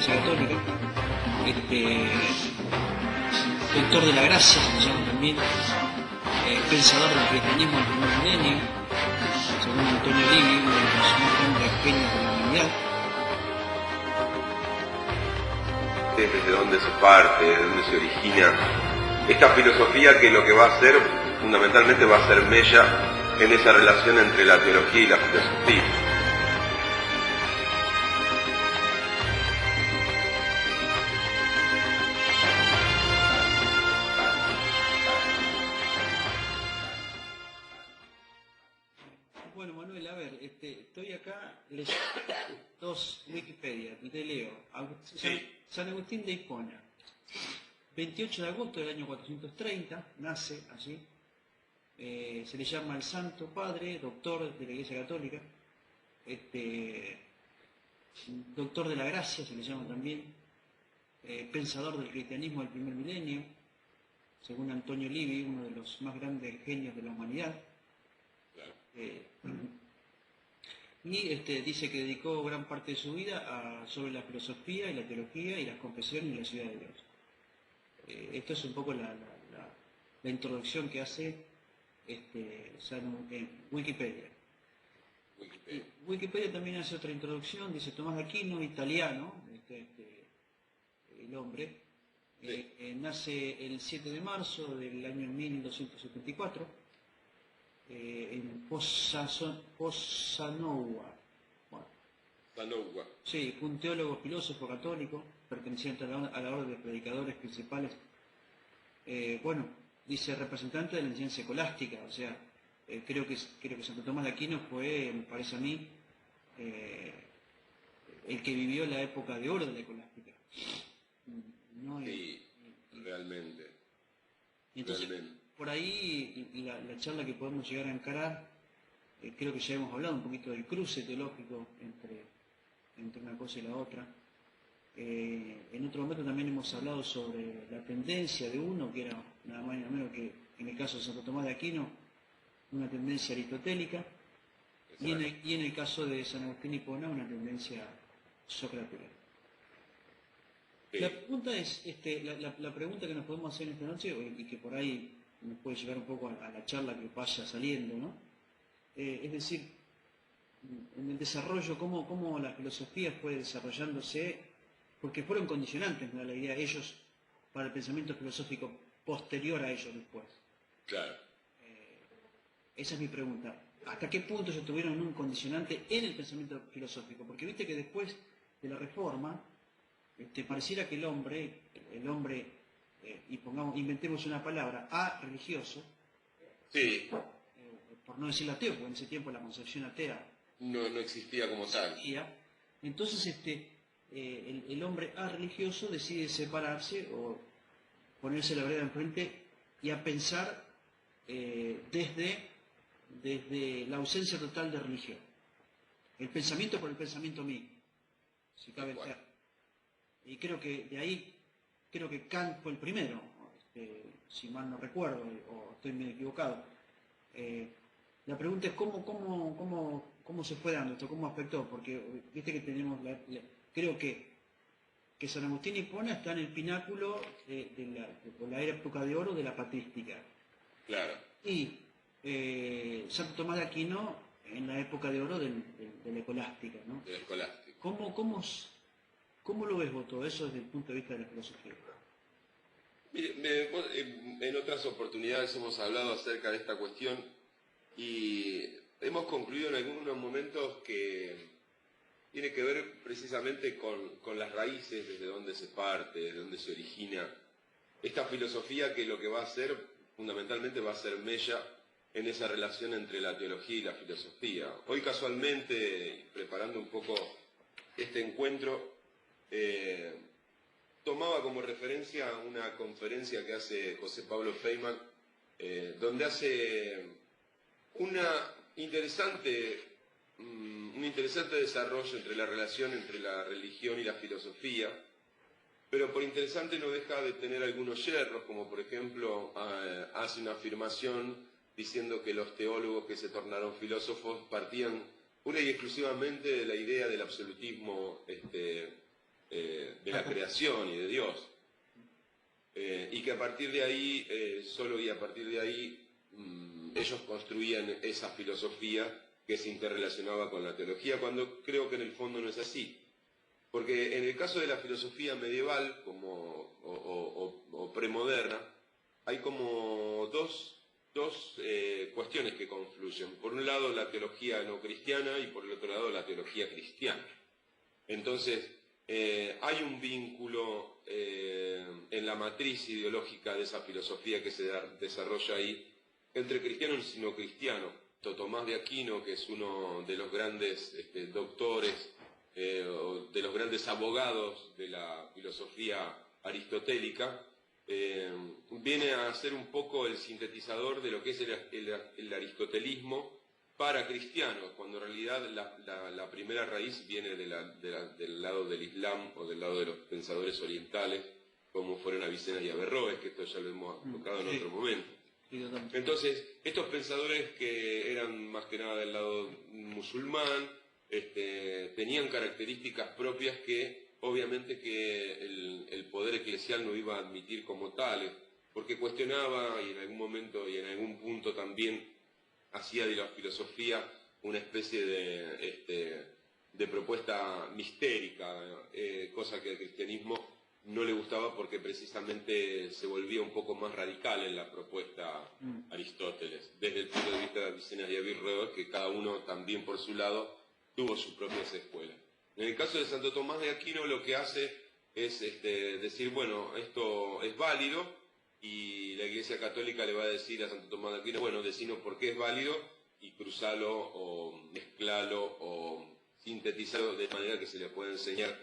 Iglesia Católica, doctor de la gracia, se le llama también, pensador del cristianismo del primer milenio, según Antonio Livi, uno de los más grandes genios de la humanidad. Desde dónde se parte, de dónde se origina esta filosofía que lo que va a hacer, fundamentalmente va a ser mella en esa relación entre la teología y la filosofía. Bueno, Manuel, a ver, estoy acá leyendo dos Wikipedia, y te leo. San Agustín de Hipona, 28 de agosto del año 430, nace allí. Se le llama el Santo Padre, doctor de la Iglesia Católica, doctor de la gracia, se le llama también, pensador del cristianismo del primer milenio, según Antonio Livi, uno de los más grandes genios de la humanidad. Y dice que dedicó gran parte de su vida sobre la filosofía y la teología y las confesiones y la ciudad de Dios. Esto es un poco la introducción que hace Wikipedia. Wikipedia también hace otra introducción, dice Tomás de Aquino, italiano, el hombre, nace el 7 de marzo del año 1274, en Pozzanouva. Bueno, sí, fue un teólogo filósofo católico, perteneciente a la orden de predicadores principales. Dice representante de la enseñanza escolástica, o sea, creo que Santo Tomás de Aquino fue, me parece a mí, el que vivió la época de oro de la escolástica. ¿No? Sí, realmente. Entonces, por ahí la charla que podemos llegar a encarar, creo que ya hemos hablado un poquito del cruce teológico entre una cosa y la otra. En otro momento también hemos hablado sobre la tendencia de uno, que era nada más y nada menos que, en el caso de Santo Tomás de Aquino, una tendencia aristotélica, y en el caso de San Agustín Hipona, una tendencia socrática. Sí. La pregunta es, la pregunta que nos podemos hacer esta noche, y que por ahí nos puede llevar un poco a la charla que vaya saliendo, ¿no? Es decir, en el desarrollo, cómo la filosofía fue desarrollándose, porque fueron condicionantes en realidad ellos para el pensamiento filosófico posterior a ellos después. Claro. Esa es mi pregunta. ¿Hasta qué punto ellos tuvieron un condicionante en el pensamiento filosófico? Porque viste que después de la Reforma, pareciera que el hombre, y inventemos una palabra, religioso, sí, por no decir ateo, porque en ese tiempo la concepción atea no existía como tal. Entonces el hombre religioso decide separarse o ponerse la vereda enfrente y a pensar desde la ausencia total de religión. El pensamiento por el pensamiento mismo, si cabe el ser. Y creo que de ahí, Kant fue el primero, si mal no recuerdo, o estoy medio equivocado. La pregunta es cómo se fue dando esto, cómo afectó, porque viste que tenemos, creo que San Agustín Hipona está en el pináculo de la época de oro de la patrística. Claro. Y Santo Tomás de Aquino en la época de oro de la escolástica, ¿no? De la escolástica. ¿Cómo lo ves vos todo eso desde el punto de vista de la filosofía? Mire, en otras oportunidades hemos hablado acerca de esta cuestión y hemos concluido en algunos momentos que tiene que ver precisamente con las raíces, desde dónde se parte, desde dónde se origina esta filosofía, que lo que va a hacer fundamentalmente va a ser mella en esa relación entre la teología y la filosofía. Hoy casualmente, preparando un poco este encuentro, tomaba como referencia una conferencia que hace José Pablo Feynman, donde hace un interesante desarrollo entre la relación entre la religión y la filosofía, pero por interesante no deja de tener algunos yerros, como por ejemplo hace una afirmación diciendo que los teólogos que se tornaron filósofos partían pura y exclusivamente de la idea del absolutismo de la creación y de Dios. Y que a partir de ahí, solo y a partir de ahí, ellos construían esa filosofía que se interrelacionaba con la teología, cuando creo que en el fondo no es así. Porque en el caso de la filosofía medieval o premoderna, hay como dos cuestiones que confluyen. Por un lado la teología no cristiana y por el otro lado la teología cristiana. Entonces, hay un vínculo en la matriz ideológica de esa filosofía que se desarrolla ahí entre cristianos y no cristianos. Tomás de Aquino, que es uno de los grandes doctores, o de los grandes abogados de la filosofía aristotélica, viene a ser un poco el sintetizador de lo que es el aristotelismo para cristianos, cuando en realidad la primera raíz viene del lado del Islam o del lado de los pensadores orientales, como fueron Avicenna y Averroes, que esto ya lo hemos tocado en otro momento. Entonces, estos pensadores que eran más que nada del lado musulmán, tenían características propias que obviamente que el poder eclesial no iba a admitir como tales, porque cuestionaba y en algún momento y en algún punto también hacía de la filosofía una especie de propuesta mistérica, cosa que al cristianismo no le gustaba porque precisamente se volvía un poco más radical en la propuesta Aristóteles, desde el punto de vista de Avicenna y Averroes, que cada uno también por su lado tuvo sus propias escuelas. En el caso de Santo Tomás de Aquino lo que hace es decir, bueno, esto es válido, y la Iglesia Católica le va a decir a Santo Tomás de Aquino, bueno, decinos por qué es válido y cruzalo o mezclalo o sintetizarlo de manera que se le pueda enseñar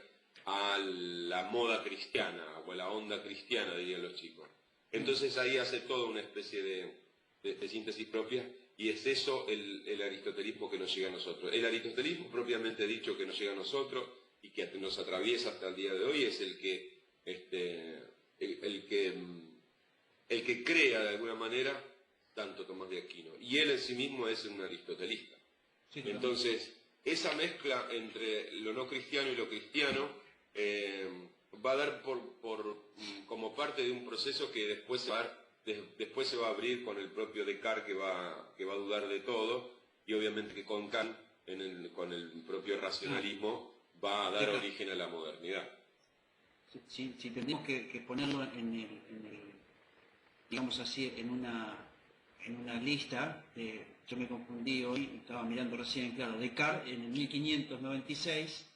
a la moda cristiana o a la onda cristiana, dirían los chicos. Entonces ahí hace toda una especie de síntesis propia, y es eso el aristotelismo que nos llega a nosotros. El aristotelismo propiamente dicho que nos llega a nosotros y que nos atraviesa hasta el día de hoy es el que crea de alguna manera Santo Tomás de Aquino. Y él en sí mismo es un aristotelista. Sí, claro. Entonces, esa mezcla entre lo no cristiano y lo cristiano va a dar como parte de un proceso que después se va a abrir con el propio Descartes, que va a dudar de todo, y obviamente que con Kant, con el propio racionalismo, va a dar origen a la modernidad. Si tenemos que ponerlo digamos así, en una lista, yo me confundí hoy, estaba mirando recién, claro, Descartes en el 1596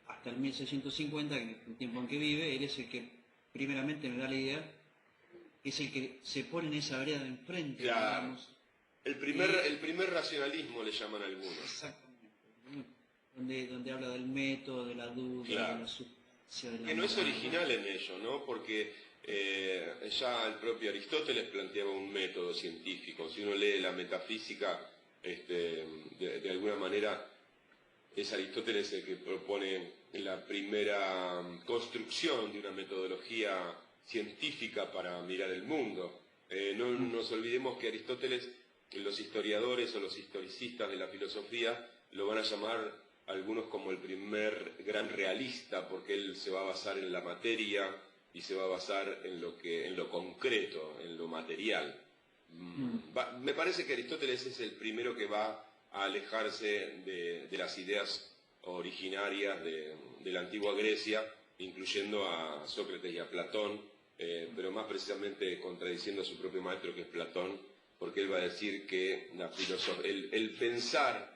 hasta el 1650, que es el tiempo en que vive, él es el que primeramente me da la idea, es el que se pone en esa vereda de enfrente, claro. Digamos. El primer racionalismo le llaman algunos. Exactamente, donde habla del método, de la duda, claro, de la sustancia, de la que no es original en ello, ¿no? Porque ya el propio Aristóteles planteaba un método científico. Si uno lee la metafísica, de alguna manera es Aristóteles el que propone la primera construcción de una metodología científica para mirar el mundo. No nos olvidemos que Aristóteles, los historiadores o los historicistas de la filosofía lo van a llamar algunos como el primer gran realista, porque él se va a basar en la materia y se va a basar en lo concreto, en lo material. Me parece que Aristóteles es el primero que va a alejarse de las ideas originarias de la antigua Grecia, incluyendo a Sócrates y a Platón, pero más precisamente contradiciendo a su propio maestro, que es Platón, porque él va a decir que el pensar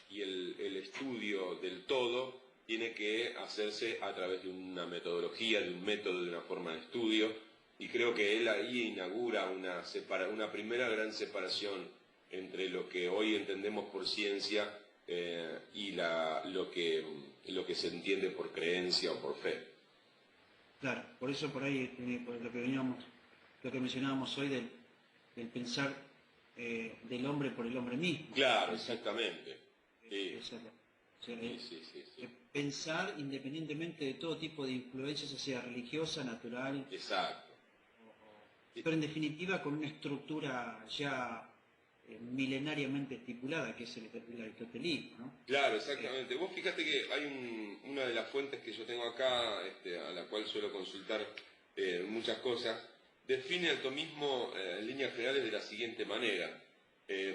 y el estudio del todo tiene que hacerse a través de una metodología, de un método, de una forma de estudio, y creo que él ahí inaugura una primera gran separación entre lo que hoy entendemos por ciencia y lo que se entiende por creencia o por fe. Claro, por eso por ahí por lo que mencionábamos hoy del pensar del hombre por el hombre mismo. Claro, exactamente. Sí. Sí. Pensar independientemente de todo tipo de influencias, sea religiosa, natural. Exacto. Pero en definitiva con una estructura ya milenariamente estipulada, que es el aristotelismo, ¿no? Claro, exactamente. Vos fíjate que hay una de las fuentes que yo tengo acá, a la cual suelo consultar muchas cosas, define el tomismo en líneas generales de la siguiente manera.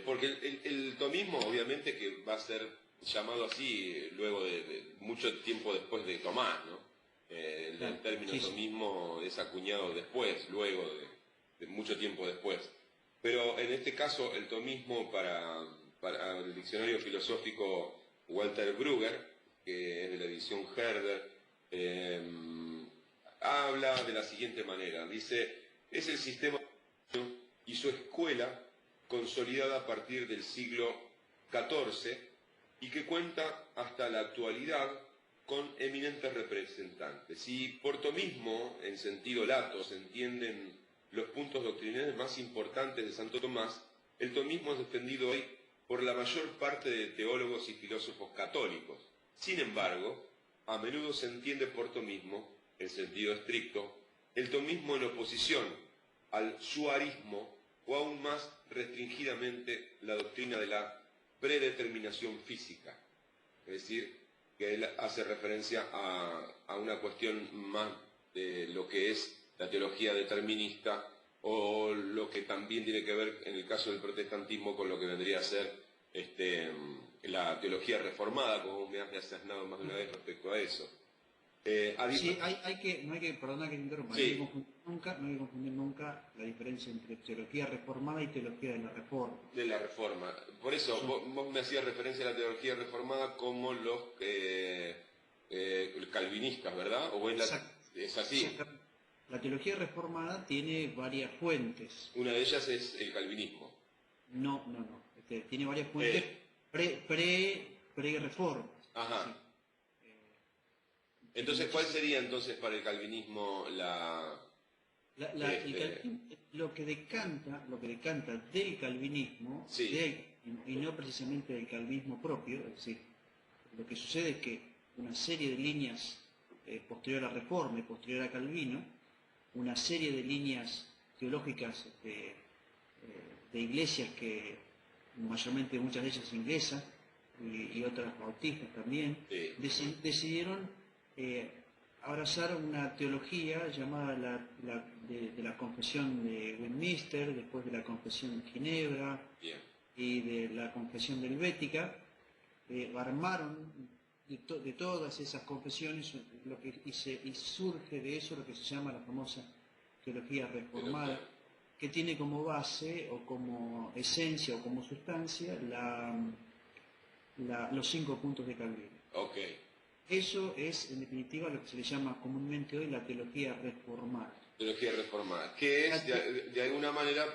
Porque el tomismo, obviamente, que va a ser llamado así luego de mucho tiempo después de Tomás, ¿no? El término Sí, sí. tomismo es acuñado después, luego de mucho tiempo después. Pero en este caso, el tomismo para el diccionario filosófico Walter Brugger, que es de la edición Herder, habla de la siguiente manera. Dice, es el sistema y su escuela consolidada a partir del siglo XIV y que cuenta hasta la actualidad con eminentes representantes. Y por tomismo, en sentido lato, se entienden los puntos doctrinales más importantes de Santo Tomás, el tomismo es defendido hoy por la mayor parte de teólogos y filósofos católicos. Sin embargo, a menudo se entiende por tomismo, en sentido estricto, el tomismo en oposición al suarismo o aún más restringidamente la doctrina de la predeterminación física. Es decir, que él hace referencia a una cuestión más de lo que es la teología determinista o lo que también tiene que ver en el caso del protestantismo con lo que vendría a ser la teología reformada, como me has asesnado más de una vez respecto a eso. Sí, no hay que, perdona que te interrumpa, Sí. no hay que confundir nunca la diferencia entre teología reformada y teología de la reforma. De la reforma. Por eso, vos me hacías referencia a la teología reformada como los calvinistas, ¿verdad? ¿O es así? Exactamente. La teología reformada tiene varias fuentes. Una de ellas es el calvinismo. No. Tiene varias fuentes pre-reforma. Ajá. Sí. Entonces, ¿cuál sería entonces para el calvinismo Lo que decanta del calvinismo, Sí. y no precisamente del calvinismo propio, es decir, lo que sucede es que una serie de líneas posterior a la Reforma y posterior a Calvino, una serie de líneas teológicas de iglesias que mayormente muchas de ellas inglesas y otras bautistas también, Sí. decidieron abrazar una teología llamada de la confesión de Westminster, después de la confesión de Ginebra Bien. y de la confesión de Helvética, armaron de todas esas confesiones y surge de eso lo que se llama la famosa teología reformada, que tiene como base o como esencia o como sustancia los 5 puntos de Calvino. Ok. Eso es, en definitiva, lo que se le llama comúnmente hoy la teología reformada. Teología reformada, que es, de alguna manera,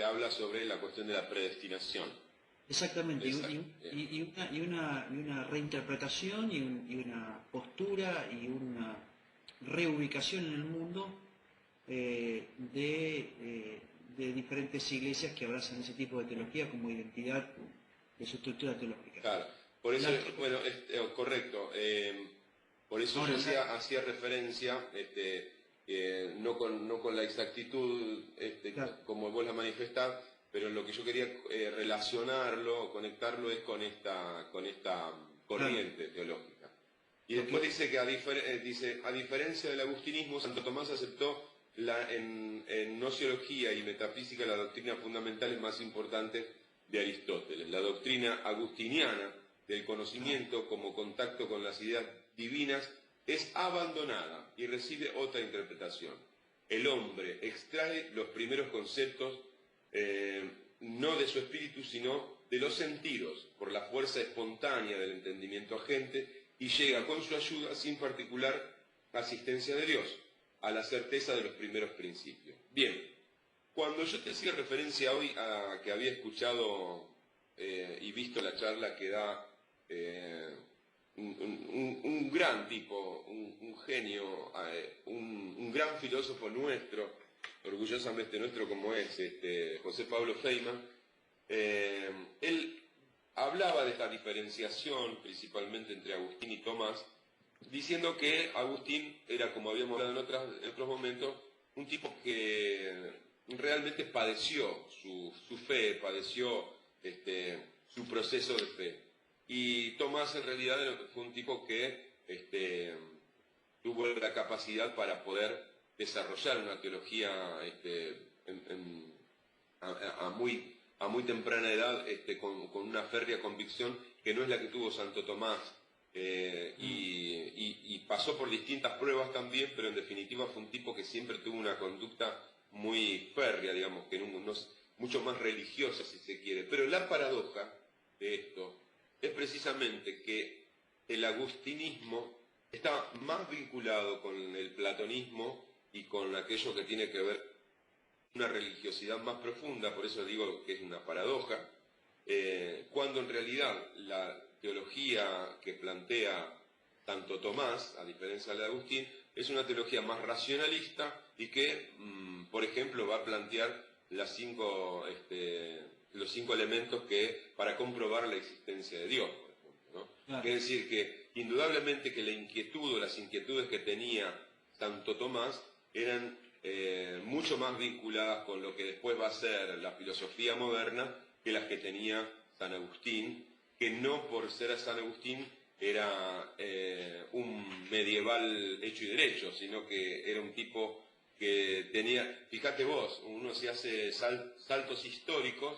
habla sobre la cuestión de la predestinación. Exactamente, Exacto. y una reinterpretación y una postura y una reubicación en el mundo de diferentes iglesias que abrazan ese tipo de teología como identidad de su estructura teológica. Claro, por eso, bueno, correcto. Por eso Ahora, yo hacía referencia, no con la exactitud Claro. como vos la manifestás, pero lo que yo quería relacionarlo, conectarlo es con esta corriente teológica. Y después dice que a diferencia del agustinismo, Santo Tomás aceptó en gnoseología y metafísica la doctrina fundamental más importante de Aristóteles, la doctrina agustiniana del conocimiento como contacto con las ideas divinas es abandonada y recibe otra interpretación. El hombre extrae los primeros conceptos no de su espíritu, sino de los sentidos, por la fuerza espontánea del entendimiento agente, y llega con su ayuda, sin particular asistencia de Dios, a la certeza de los primeros principios. Bien, cuando yo te hacía referencia hoy a que había escuchado y visto la charla que da un gran tipo, un genio, un gran filósofo nuestro, orgullosamente nuestro como es José Pablo Feynman, él hablaba de esta diferenciación principalmente entre Agustín y Tomás, diciendo que Agustín era, como habíamos hablado en otros momentos, un tipo que realmente padeció su fe, padeció su proceso de fe. Y Tomás en realidad fue un tipo que tuvo la capacidad para poder desarrollar una teología a muy temprana edad, con una férrea convicción que no es la que tuvo Santo Tomás, y pasó por distintas pruebas también, pero en definitiva fue un tipo que siempre tuvo una conducta muy férrea, digamos, que mucho más religiosa, si se quiere. Pero la paradoja de esto es precisamente que el agustinismo está más vinculado con el platonismo y con aquello que tiene que ver con una religiosidad más profunda, por eso digo que es una paradoja, cuando en realidad la teología que plantea Santo Tomás, a diferencia de Agustín, es una teología más racionalista y que, por ejemplo, va a plantear los 5 elementos para comprobar la existencia de Dios, por ejemplo, ¿no? Claro. Es decir, que indudablemente que la inquietud o las inquietudes que tenía Santo Tomás eran mucho más vinculadas con lo que después va a ser la filosofía moderna que las que tenía San Agustín, que no por ser San Agustín era un medieval hecho y derecho, sino que era un tipo que tenía, fíjate vos, uno se hace saltos históricos,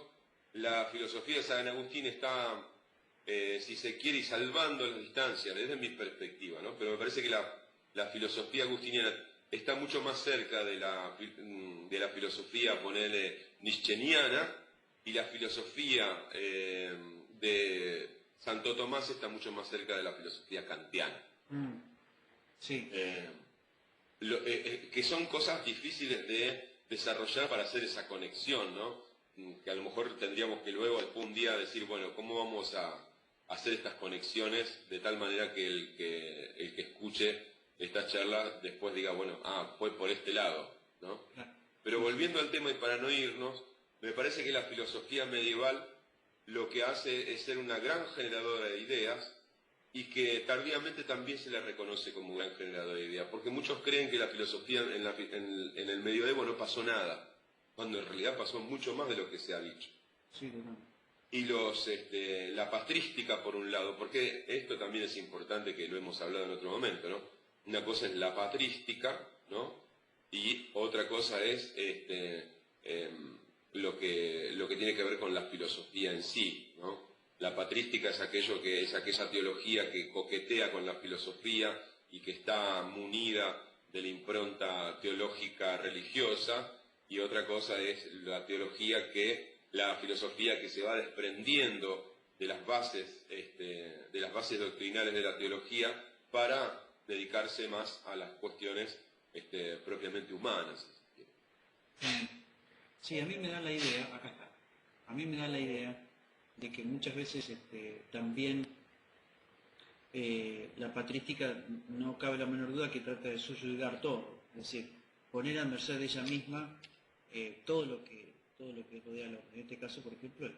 la filosofía de San Agustín está, si se quiere, y salvando las distancias, desde mi perspectiva, ¿no? Pero me parece que la filosofía agustiniana está mucho más cerca de la filosofía, ponele, nietzscheniana, y la filosofía de Santo Tomás está mucho más cerca de la filosofía kantiana. Sí. Que son cosas difíciles de desarrollar para hacer esa conexión, ¿no? Que a lo mejor tendríamos que luego, después un día, decir, bueno, ¿cómo vamos a hacer estas conexiones de tal manera que el que escuche esta charla después diga, bueno, fue por este lado, ¿no? Pero volviendo al tema y para no irnos, me parece que la filosofía medieval lo que hace es ser una gran generadora de ideas y que tardíamente también se la reconoce como gran generadora de ideas, porque muchos creen que la filosofía en el medioevo no pasó nada, cuando en realidad pasó mucho más de lo que se ha dicho. Sí, no. Y la patrística, por un lado, porque esto también es importante, que lo hemos hablado en otro momento, ¿no? Una cosa es la patrística, ¿no? Y otra cosa es lo que tiene que ver con la filosofía en sí, ¿no? La patrística es aquella teología que coquetea con la filosofía y que está munida de la impronta teológica religiosa, y otra cosa es la filosofía que se va desprendiendo de las bases doctrinales de la teología para dedicarse más a las cuestiones propiamente humanas. Sí, a mí me da la idea, acá está, a mí me da la idea de que muchas veces también la patrística, no cabe la menor duda que trata de subyugar todo, es decir, poner a merced de ella misma todo lo que rodea al hombre. En este caso, por ejemplo, la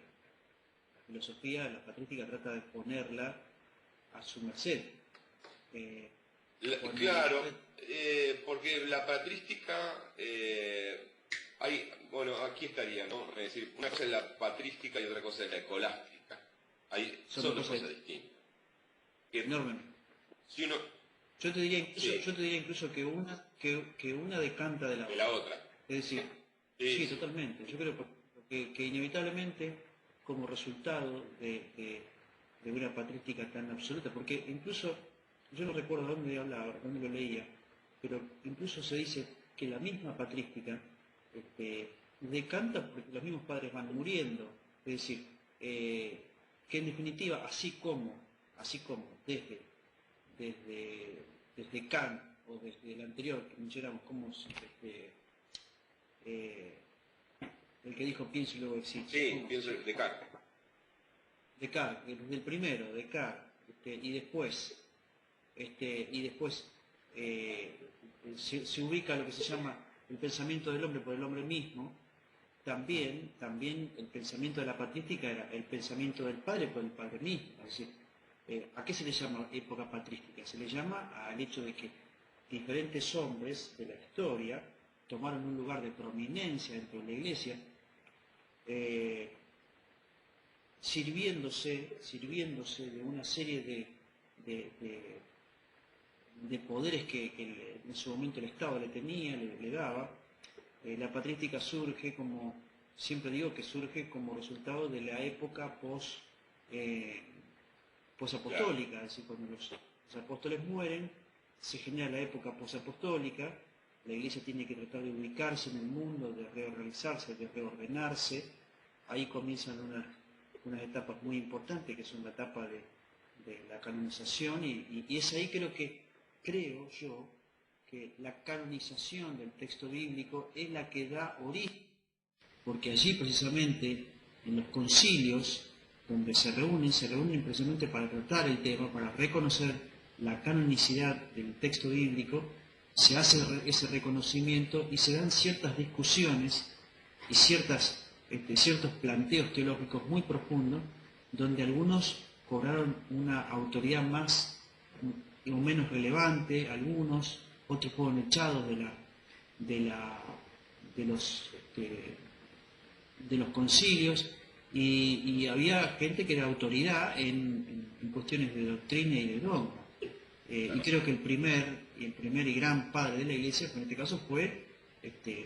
filosofía, la patrística trata de ponerla a su merced. Claro, porque la patrística, bueno, aquí estaría, ¿no? Es decir, una cosa es la patrística y otra cosa es la escolástica. Son dos cosas distintas. Enormemente. Si uno, yo te diría incluso que una decanta de la otra. Es decir, sí, totalmente. Yo creo que inevitablemente, como resultado de una patrística tan absoluta, porque incluso, yo no recuerdo dónde hablaba, dónde lo leía, pero incluso se dice que la misma patrística decanta porque los mismos padres van muriendo. Es decir, que en definitiva, así como desde Kant o desde el anterior que mencionamos, como el que dijo pienso y luego existo. Sí, pienso de Descartes. Descartes, desde el primero, Descartes, y después se ubica lo que se llama el pensamiento del hombre por el hombre mismo. También el pensamiento de la patrística era el pensamiento del padre por el padre mismo. Es decir, ¿a qué se le llama época patrística? Se le llama al hecho de que diferentes hombres de la historia tomaron un lugar de prominencia dentro de la Iglesia, sirviéndose de una serie de poderes que en su momento el Estado le tenía, le daba. La patrística surge, como siempre digo, que surge como resultado de la época posapostólica, es decir, cuando los apóstoles mueren, se genera la época posapostólica, la Iglesia tiene que tratar de ubicarse en el mundo, de reorganizarse, de reordenarse. Ahí comienzan unas etapas muy importantes, que son la etapa de la canonización, y es ahí creo yo, que la canonización del texto bíblico es la que da origen, porque allí precisamente en los concilios donde se reúnen precisamente para tratar el tema, para reconocer la canonicidad del texto bíblico, se hace ese reconocimiento y se dan ciertas discusiones y ciertos planteos teológicos muy profundos, donde algunos cobraron una autoridad más o menos relevante, otros fueron echados de los concilios, y había gente que era autoridad en cuestiones de doctrina y de dogma. Y creo que el primer y gran padre de la Iglesia, en este caso, fue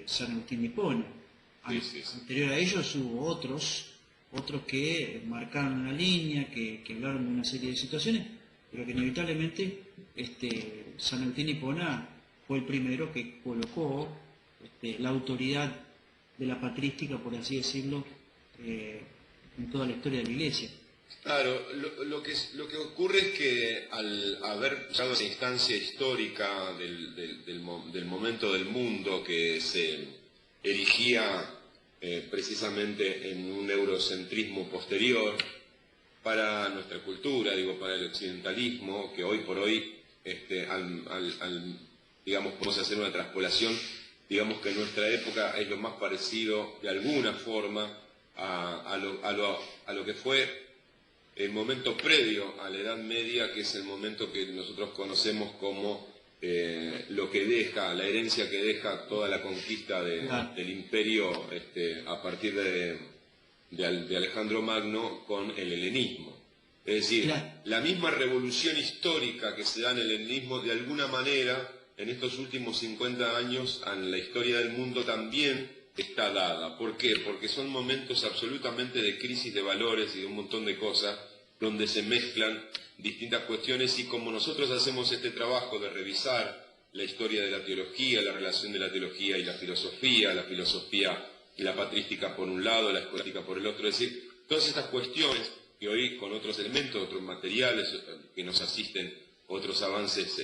San Agustín de Hipona. Anterior a ellos hubo otros que marcaron una línea, que hablaron de una serie de situaciones, pero que inevitablemente San Agustín de Hipona fue el primero que colocó la autoridad de la patrística, por así decirlo, en toda la historia de la Iglesia. Claro, lo que ocurre es que al haber llegado a esa instancia histórica del momento del mundo que se erigía precisamente en un eurocentrismo posterior para nuestra cultura, para el occidentalismo, que hoy por hoy, digamos, podemos hacer una traspolación, digamos que en nuestra época es lo más parecido de alguna forma a lo que fue el momento previo a la Edad Media, que es el momento que nosotros conocemos como lo que deja, la herencia que deja toda la conquista del imperio a partir de Alejandro Magno con el helenismo. Es decir, la misma revolución histórica que se da en el helenismo, de alguna manera, en estos últimos 50 años, en la historia del mundo también está dada. ¿Por qué? Porque son momentos absolutamente de crisis de valores y de un montón de cosas, donde se mezclan distintas cuestiones, y como nosotros hacemos este trabajo de revisar la historia de la teología, la relación de la teología y la filosofía y la patrística por un lado, la escolástica por el otro, es decir, todas estas cuestiones que hoy con otros elementos, otros materiales que nos asisten, otros avances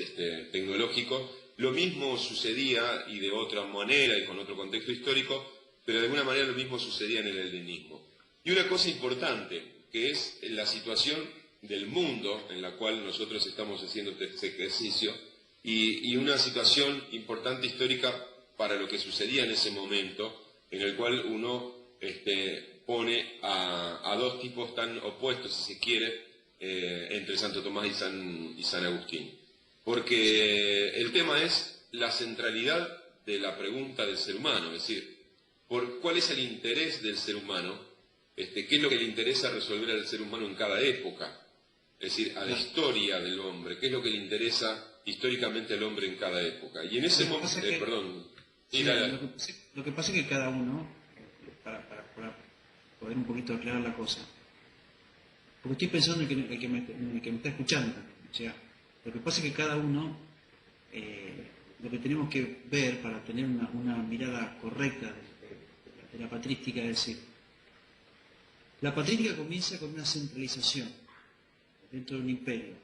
tecnológicos, lo mismo sucedía y de otra manera y con otro contexto histórico, pero de alguna manera lo mismo sucedía en el helenismo. Y una cosa importante, que es la situación del mundo en la cual nosotros estamos haciendo este ejercicio, y una situación importante histórica para lo que sucedía en ese momento, en el cual uno pone a dos tipos tan opuestos, si se quiere, entre Santo Tomás y San Agustín. Porque el tema es la centralidad de la pregunta del ser humano, es decir, ¿cuál es el interés del ser humano? ¿Qué es lo que le interesa resolver al ser humano en cada época? Es decir, a la historia del hombre, ¿qué es lo que le interesa históricamente al hombre en cada época? Y en ese momento, lo que pasa es que cada uno, para poder un poquito aclarar la cosa, porque estoy pensando en el que me está escuchando, o sea, lo que pasa es que cada uno, lo que tenemos que ver para tener una mirada correcta de la patrística, es decir, la patrística comienza con una centralización dentro de un imperio.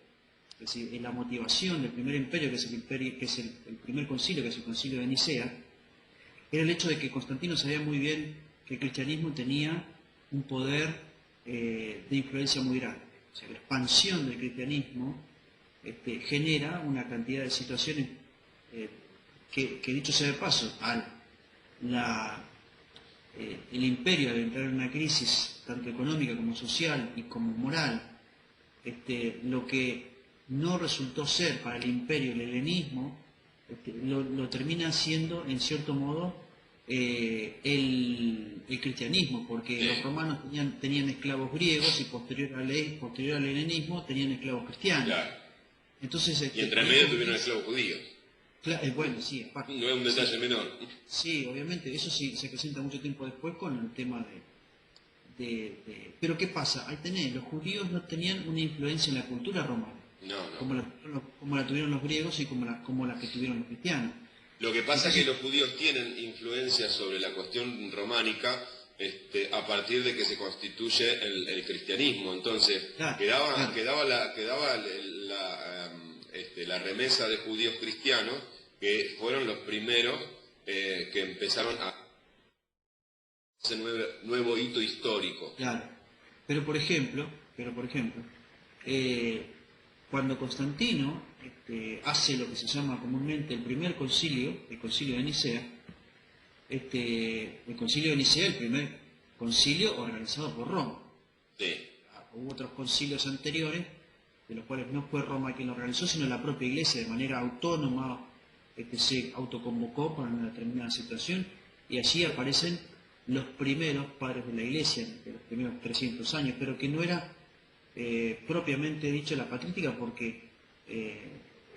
Es decir, la motivación del primer imperio, que es el primer concilio, que es el concilio de Nicea, era el hecho de que Constantino sabía muy bien que el cristianismo tenía un poder de influencia muy grande. O sea, la expansión del cristianismo genera una cantidad de situaciones que dicho sea de paso, el imperio, al entrar en una crisis tanto económica como social y como moral, lo que no resultó ser para el imperio el helenismo, lo termina siendo, en cierto modo, el cristianismo, porque Sí. los romanos tenían esclavos griegos y posterior al helenismo tenían esclavos cristianos. Claro. Entonces, Y entre ahí medio comienza- tuvieron esclavos judíos. bueno, sí, aparte. No es un detalle menor. Sí, obviamente, eso sí se presenta mucho tiempo después con el tema Pero ¿qué pasa? Ahí tenés, los judíos no tenían una influencia en la cultura romana, No, no. como la tuvieron los griegos y como la que tuvieron los cristianos. Lo que pasa es que los judíos tienen influencia sobre la cuestión románica a partir de que se constituye el cristianismo. Entonces, Claro, quedaba claro. la remesa de judíos cristianos, que fueron los primeros que empezaron a ese nuevo hito histórico. Claro. Pero por ejemplo, eh, cuando Constantino hace lo que se llama comúnmente el primer concilio, el concilio de Nicea, el concilio de Nicea, el primer concilio organizado por Roma. Sí, Hubo otros concilios anteriores, de los cuales no fue Roma quien lo organizó, sino la propia Iglesia de manera autónoma, se autoconvocó para una determinada situación, y allí aparecen los primeros padres de la Iglesia, de los primeros 300 años, pero que no era propiamente dicho la patrística, porque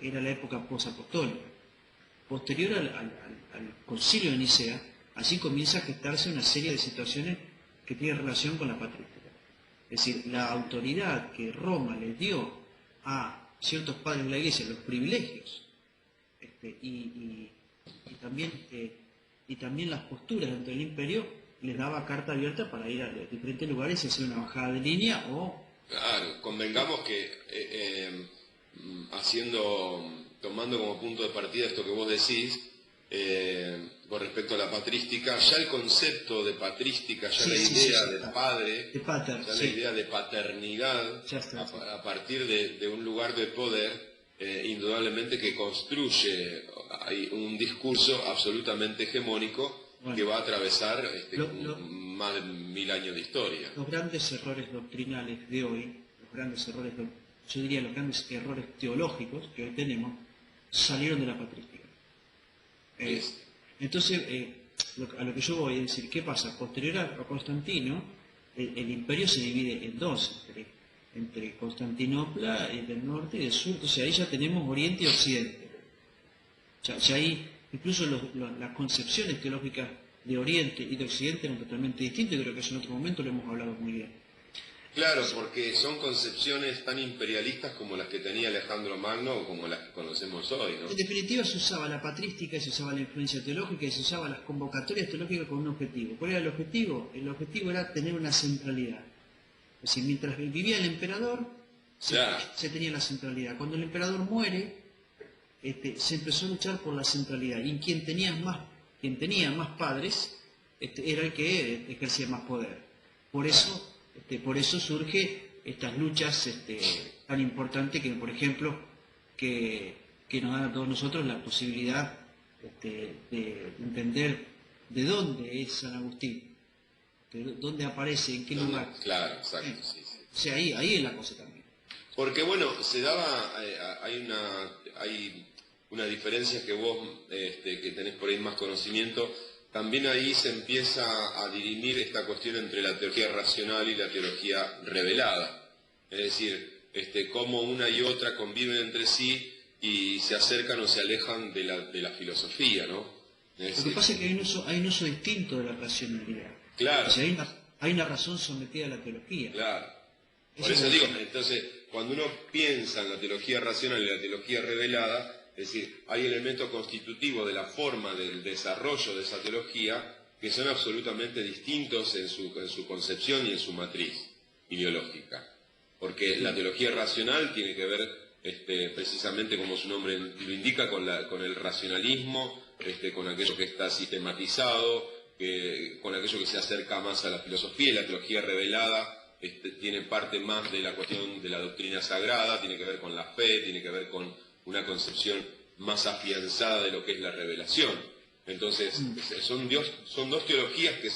era la época posapostólica. Posterior al concilio de Nicea, allí comienza a gestarse una serie de situaciones que tienen relación con la patrística. Es decir, la autoridad que Roma le dio a ciertos padres de la Iglesia, los privilegios, y también las posturas dentro del imperio, les daba carta abierta para ir a diferentes lugares y hacer una bajada de línea o... claro, convengamos que tomando como punto de partida esto que vos decís, con respecto a la patrística, ya el concepto de patrística, ya Sí, la sí, idea sí, de padre, de pater, ya la sí. idea de paternidad, Ya está, sí. a partir de un lugar de poder, indudablemente que construye hay un discurso absolutamente hegemónico Bueno. que va a atravesar Lo- más de 1000 años de historia. Los grandes errores doctrinales de hoy, yo diría los grandes errores teológicos que hoy tenemos, salieron de la patrística. Es- Entonces, a lo que yo voy a decir, ¿qué pasa? Posterior a Constantino, el imperio se divide en dos, entre Constantinopla del norte y del sur. Entonces ahí ya tenemos Oriente y Occidente. Ya ahí, incluso las concepciones teológicas de Oriente y de Occidente eran totalmente distintas, y creo que eso en otro momento lo hemos hablado muy bien. Claro, porque son concepciones tan imperialistas como las que tenía Alejandro Magno o como las que conocemos hoy, ¿no? En definitiva se usaba la patrística, se usaba la influencia teológica y se usaban las convocatorias teológicas con un objetivo. ¿Cuál era el objetivo? El objetivo era tener una centralidad. Es decir, mientras vivía el emperador, Claro. se tenía la centralidad. Cuando el emperador muere, se empezó a luchar por la centralidad. Y quien tenía más padres, era el que ejercía más poder. Por eso surge estas luchas tan importantes que, por ejemplo, que nos dan a todos nosotros la posibilidad de entender de dónde es San Agustín, de dónde aparece, en qué lugar. Claro, exacto, sí, sí. O sea, ahí es la cosa también. Porque bueno, se daba, hay una diferencia que vos, que tenés por ahí más conocimiento, también ahí se empieza a dirimir esta cuestión entre la teología racional y la teología revelada. Es decir, cómo una y otra conviven entre sí y se acercan o se alejan de la filosofía, ¿no? Es Lo que decir, pasa es que hay un uso distinto de la racionalidad. claro. O sea, hay una razón sometida a la teología. Claro. Por Eso eso es digo, lo que- entonces, cuando uno piensa en la teología racional y la teología revelada, es decir, hay elementos constitutivos de la forma del desarrollo de esa teología que son absolutamente distintos en su concepción y en su matriz ideológica. Porque la teología racional tiene que ver, precisamente como su nombre lo indica, con el racionalismo, con aquello que está sistematizado, con aquello que se acerca más a la filosofía, y la teología revelada tiene parte más de la cuestión de la doctrina sagrada, tiene que ver con la fe, tiene que ver con una concepción más afianzada de lo que es la revelación. Entonces, son dos teologías que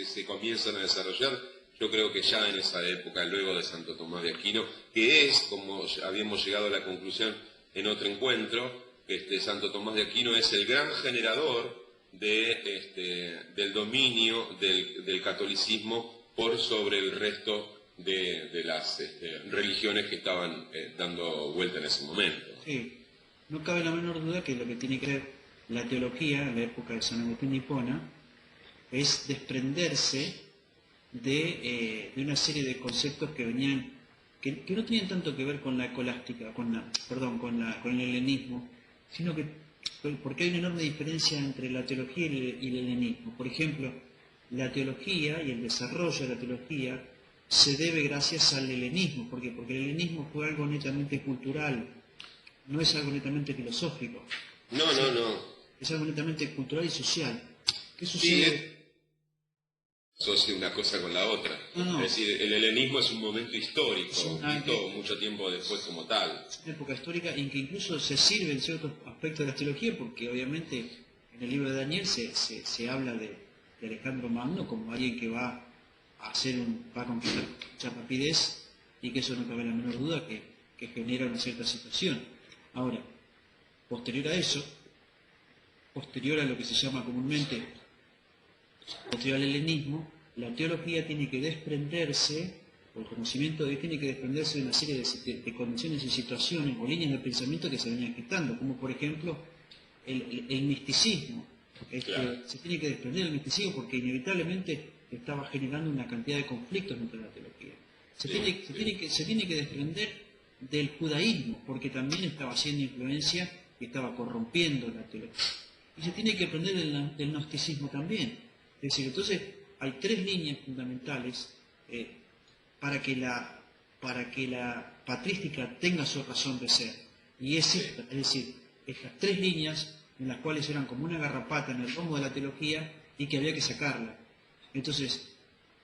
se comienzan a desarrollar, yo creo que ya en esa época, luego de Santo Tomás de Aquino, que es, como habíamos llegado a la conclusión en otro encuentro, Santo Tomás de Aquino es el gran generador del dominio del catolicismo por sobre el resto de las religiones que estaban dando vuelta en ese momento. Sí, no cabe la menor duda que lo que tiene que ver la teología en la época de San Agustín de Hipona es desprenderse de una serie de conceptos que venían, que no tenían tanto que ver con la escolástica, con el helenismo, sino que porque hay una enorme diferencia entre la teología y el helenismo. Por ejemplo, la teología y el desarrollo de la teología se debe gracias al helenismo. ¿Por qué? Porque el helenismo fue algo netamente cultural, no es algo netamente filosófico. No. Es algo netamente cultural y social. ¿Qué Sí, sucede? asocia una cosa con la otra. No. Es decir, el helenismo es un momento histórico, Sí, mucho tiempo después como tal. Es una época histórica en que incluso se sirve en ciertos aspectos de la teología, porque obviamente en el libro de Daniel se habla de Alejandro Magno como alguien que va a conquistar mucha rapidez, y que eso no cabe la menor duda que genera una cierta situación. Ahora, posterior a eso, posterior a lo que se llama comúnmente, posterior al helenismo, la teología tiene que desprenderse, o el conocimiento de Dios tiene que desprenderse de una serie de condiciones y situaciones o líneas de pensamiento que se venían gestando, como por ejemplo el misticismo. Claro. Se tiene que desprender del misticismo porque inevitablemente estaba generando una cantidad de conflictos dentro de la teología. Se tiene que desprender del judaísmo, porque también estaba haciendo influencia y estaba corrompiendo la teología. Y se tiene que aprender del gnosticismo también. Es decir, entonces hay tres líneas fundamentales para que la patrística tenga su razón de ser. Y es esta, es decir, estas tres líneas en las cuales eran como una garrapata en el rombo de la teología y que había que sacarla. Entonces,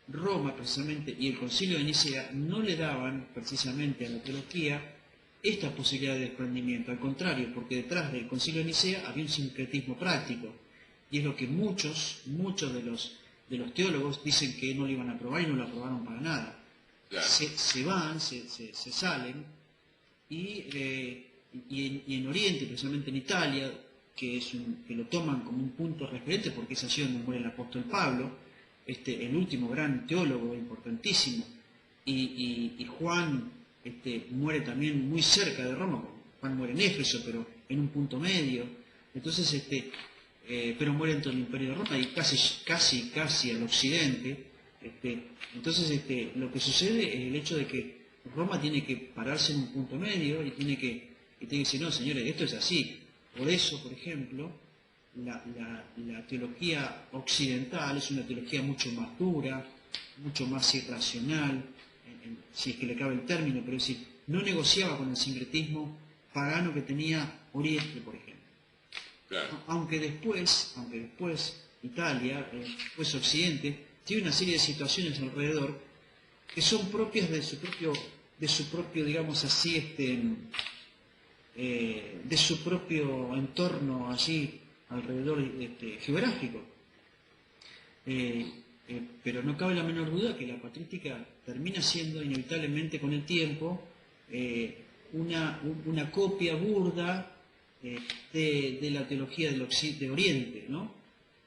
Roma precisamente y el Concilio de Nicea no le daban precisamente a la teología esta posibilidad de desprendimiento, al contrario, porque detrás del Concilio de Nicea había un sincretismo práctico, y es lo que muchos de los teólogos dicen que no lo iban a aprobar y no lo aprobaron para nada. Claro. Se salen, y en Oriente, precisamente en Italia, que lo toman como un punto referente porque es allí donde muere el apóstol Pablo, el último gran teólogo importantísimo, y Juan muere también muy cerca de Roma. Juan muere en Éfeso, pero en un punto medio. Entonces, pero muere en todo el imperio de Roma y casi al occidente. Entonces, lo que sucede es el hecho de que Roma tiene que pararse en un punto medio y tiene que decir, no, señores, esto es así. Por eso, por ejemplo, la teología occidental es una teología mucho más dura, mucho más irracional, si es que le cabe el término, pero es decir, no negociaba con el sincretismo pagano que tenía Oriente, por ejemplo. Claro. Aunque después Italia, después Occidente, tiene una serie de situaciones alrededor que son propias de su propio, digamos así, de su propio entorno allí alrededor geográfico. Pero no cabe la menor duda que la patrística termina siendo inevitablemente con el tiempo una copia burda de la teología de Oriente, ¿no?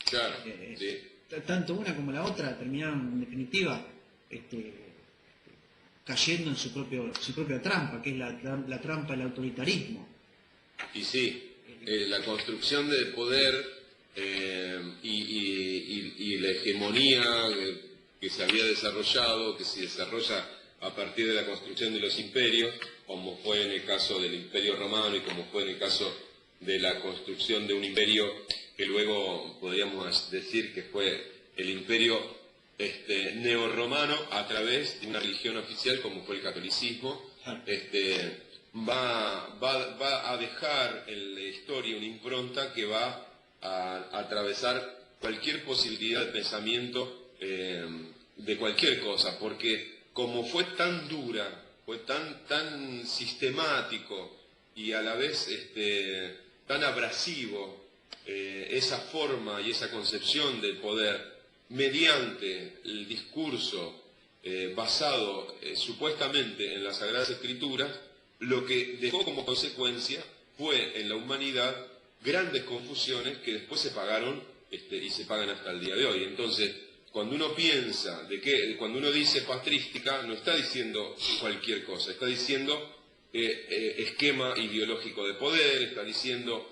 Claro, sí. Tanto una como la otra terminaron en definitiva cayendo en su propia trampa, que es la trampa del autoritarismo. Y sí, la construcción del poder y la hegemonía que se había desarrollado, que se desarrolla a partir de la construcción de los imperios, como fue en el caso del Imperio Romano y como fue en el caso de la construcción de un imperio que luego podríamos decir que fue el imperio neorromano a través de una religión oficial como fue el catolicismo, va a dejar en la historia una impronta que va a atravesar cualquier posibilidad de pensamiento de cualquier cosa, porque como fue tan dura, fue tan sistemático y a la vez tan abrasivo esa forma y esa concepción del poder mediante el discurso basado supuestamente en las Sagradas Escrituras, lo que dejó como consecuencia fue en la humanidad grandes confusiones que después se pagaron y se pagan hasta el día de hoy. Entonces, cuando uno piensa cuando uno dice patrística, no está diciendo cualquier cosa, está diciendo esquema ideológico de poder, está diciendo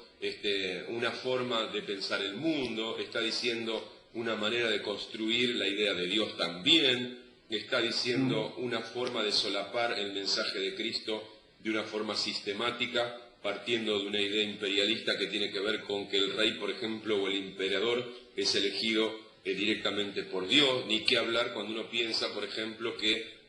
una forma de pensar el mundo, está diciendo una manera de construir la idea de Dios también, está diciendo una forma de solapar el mensaje de Cristo de una forma sistemática, partiendo de una idea imperialista que tiene que ver con que el rey, por ejemplo, o el emperador es elegido directamente por Dios, ni qué hablar cuando uno piensa, por ejemplo, que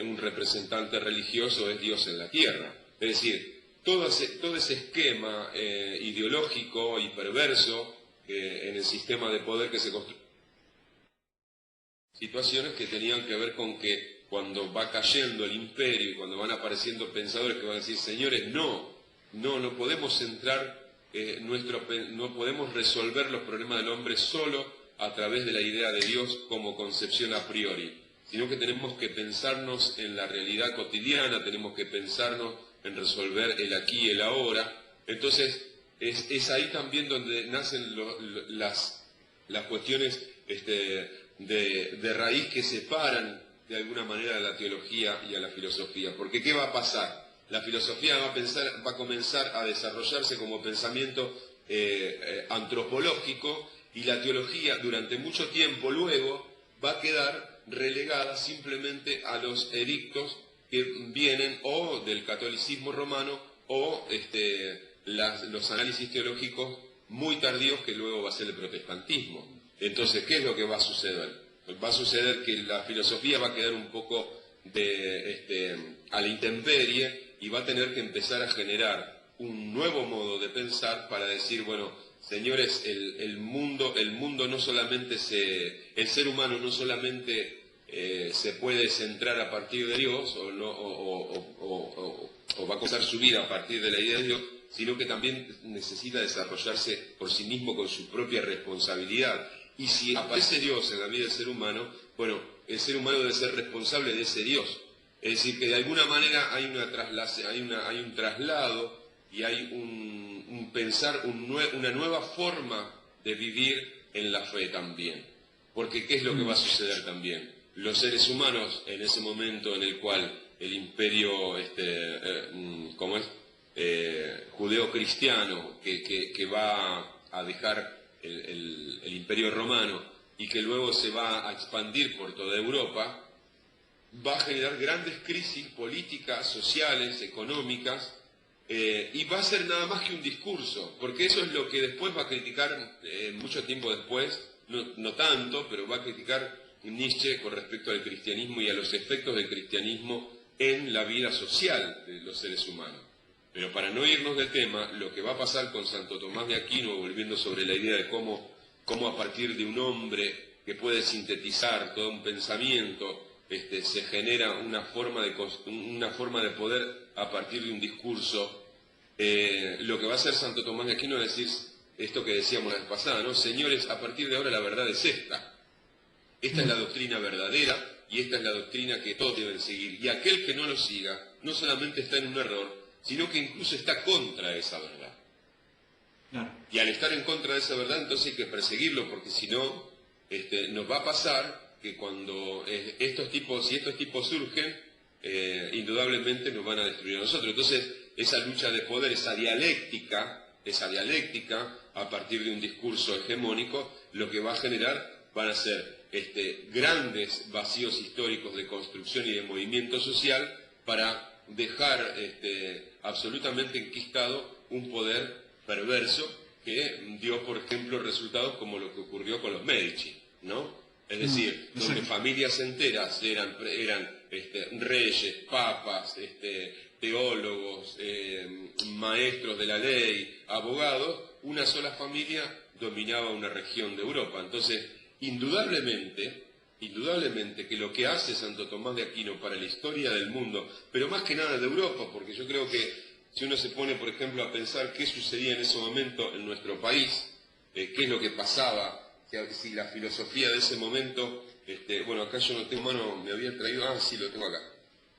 un representante religioso es Dios en la tierra. Es decir, todo ese esquema ideológico y perverso en el sistema de poder que se construye, situaciones que tenían que ver con que cuando va cayendo el imperio y cuando van apareciendo pensadores que van a decir, señores, no podemos centrar no podemos resolver los problemas del hombre solo a través de la idea de Dios como concepción a priori, sino que tenemos que pensarnos en la realidad cotidiana, tenemos que pensarnos en resolver el aquí y el ahora. Entonces, es ahí también donde nacen las cuestiones de raíz que separan de alguna manera a la teología y a la filosofía. Porque ¿qué va a pasar? La filosofía va a comenzar a desarrollarse como pensamiento antropológico, y la teología durante mucho tiempo luego va a quedar relegada simplemente a los edictos que vienen o del catolicismo romano o los análisis teológicos muy tardíos que luego va a ser el protestantismo. Entonces, ¿qué es lo que va a suceder? Va a suceder que la filosofía va a quedar un poco a la intemperie y va a tener que empezar a generar un nuevo modo de pensar para decir, bueno, señores, el mundo no solamente el ser humano no solamente se puede centrar a partir de Dios o va a comenzar su vida a partir de la idea de Dios, sino que también necesita desarrollarse por sí mismo con su propia responsabilidad. Y si aparece Dios en la vida del ser humano, bueno, el ser humano debe ser responsable de ese Dios. Es decir, que de alguna manera hay un traslado y hay un pensar, una nueva forma de vivir en la fe también. Porque ¿qué es lo que va a suceder también? Los seres humanos, en ese momento en el cual el imperio judeo-cristiano, que va a dejar el imperio romano y que luego se va a expandir por toda Europa, va a generar grandes crisis políticas, sociales, económicas, y va a ser nada más que un discurso, porque eso es lo que después va a criticar, mucho tiempo después, no tanto, pero va a criticar Nietzsche con respecto al cristianismo y a los efectos del cristianismo en la vida social de los seres humanos. Pero para no irnos del tema, lo que va a pasar con Santo Tomás de Aquino, volviendo sobre la idea de cómo a partir de un hombre que puede sintetizar todo un pensamiento, se genera una forma de poder a partir de un discurso. Lo que va a hacer Santo Tomás de Aquino es decir esto que decíamos la vez pasada, ¿no? Señores, a partir de ahora la verdad es esta. Esta es la doctrina verdadera y esta es la doctrina que todos deben seguir. Y aquel que no lo siga, no solamente está en un error, sino que incluso está contra esa verdad. Claro. Y al estar en contra de esa verdad, entonces hay que perseguirlo, porque si no, nos va a pasar que cuando estos tipos surgen, indudablemente nos van a destruir a nosotros. Entonces, esa lucha de poder, esa dialéctica, a partir de un discurso hegemónico, lo que va a generar van a ser grandes vacíos históricos de construcción y de movimiento social para dejar absolutamente enquistado un poder perverso que dio, por ejemplo, resultados como lo que ocurrió con los Medici, ¿no? Es decir, donde familias enteras eran reyes, papas, teólogos, maestros de la ley, abogados, una sola familia dominaba una región de Europa. Entonces, indudablemente que lo que hace Santo Tomás de Aquino para la historia del mundo, pero más que nada de Europa, porque yo creo que si uno se pone, por ejemplo, a pensar qué sucedía en ese momento en nuestro país, qué es lo que pasaba, si la filosofía de ese momento, bueno, acá yo no tengo mano, me había traído, sí, lo tengo acá.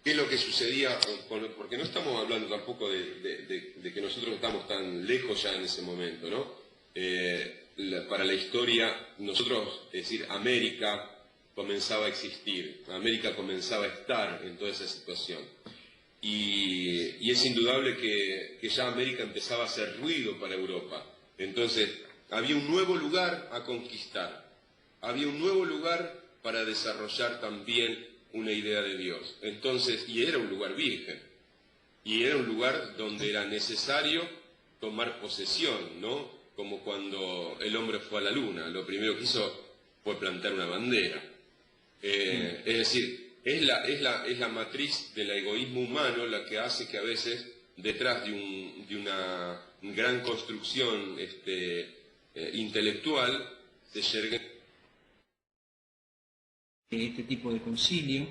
¿Qué es lo que sucedía? Porque no estamos hablando tampoco de que nosotros estamos tan lejos ya en ese momento, ¿no? Para la historia, nosotros, es decir, América comenzaba a existir, América comenzaba a estar en toda esa situación. Y es indudable que ya América empezaba a hacer ruido para Europa. Entonces, había un nuevo lugar a conquistar, había un nuevo lugar para desarrollar también una idea de Dios. Entonces, y era un lugar virgen, y era un lugar donde era necesario tomar posesión, ¿no? Como cuando el hombre fue a la luna, lo primero que hizo fue plantar una bandera. Es decir, es la matriz del egoísmo humano la que hace que a veces, detrás de una gran construcción intelectual, se yergue este tipo de concilio,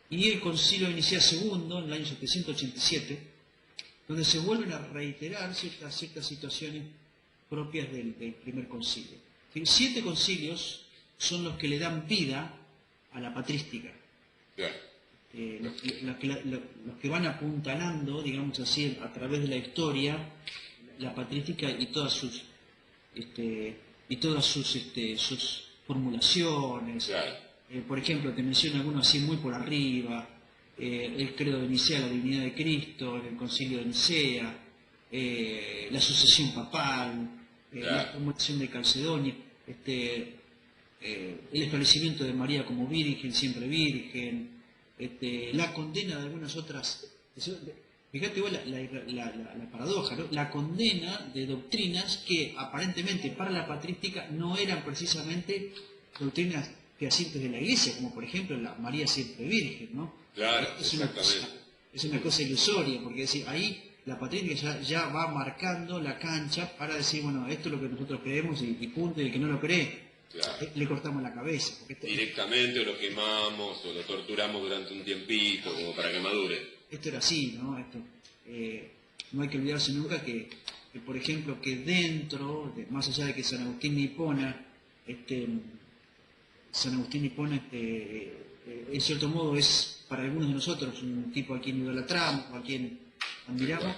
y el concilio de Nicea II, en el año 787, donde se vuelven a reiterar ciertas situaciones propias del primer concilio. 7 concilios son los que le dan vida a la patrística. Claro. Los que van apuntalando, digamos así, a través de la historia, la patrística y todas sus sus formulaciones. Claro. Por ejemplo, te menciono algunos así muy por arriba: el credo de Nicea, la divinidad de Cristo, el concilio de Nicea, la sucesión papal, la formulación de Calcedonia, el establecimiento de María como virgen, siempre virgen, la condena de algunas otras. Fíjate igual la paradoja, ¿no? La condena de doctrinas que aparentemente para la patrística no eran precisamente doctrinas fehacientes de la Iglesia, como por ejemplo la María siempre virgen, ¿no? Claro, exactamente. Es una cosa ilusoria, porque decir, ahí la patrística ya va marcando la cancha para decir, bueno, esto es lo que nosotros creemos y punto, y el que no lo cree, claro, le cortamos la cabeza. directamente, o lo quemamos o lo torturamos durante un tiempito como para que madure. Esto era así, ¿no? No hay que olvidarse nunca que, por ejemplo, que dentro, más allá de que San Agustín de Hipona, en cierto modo es para algunos de nosotros un tipo a quien idolatramos, a quien admiramos,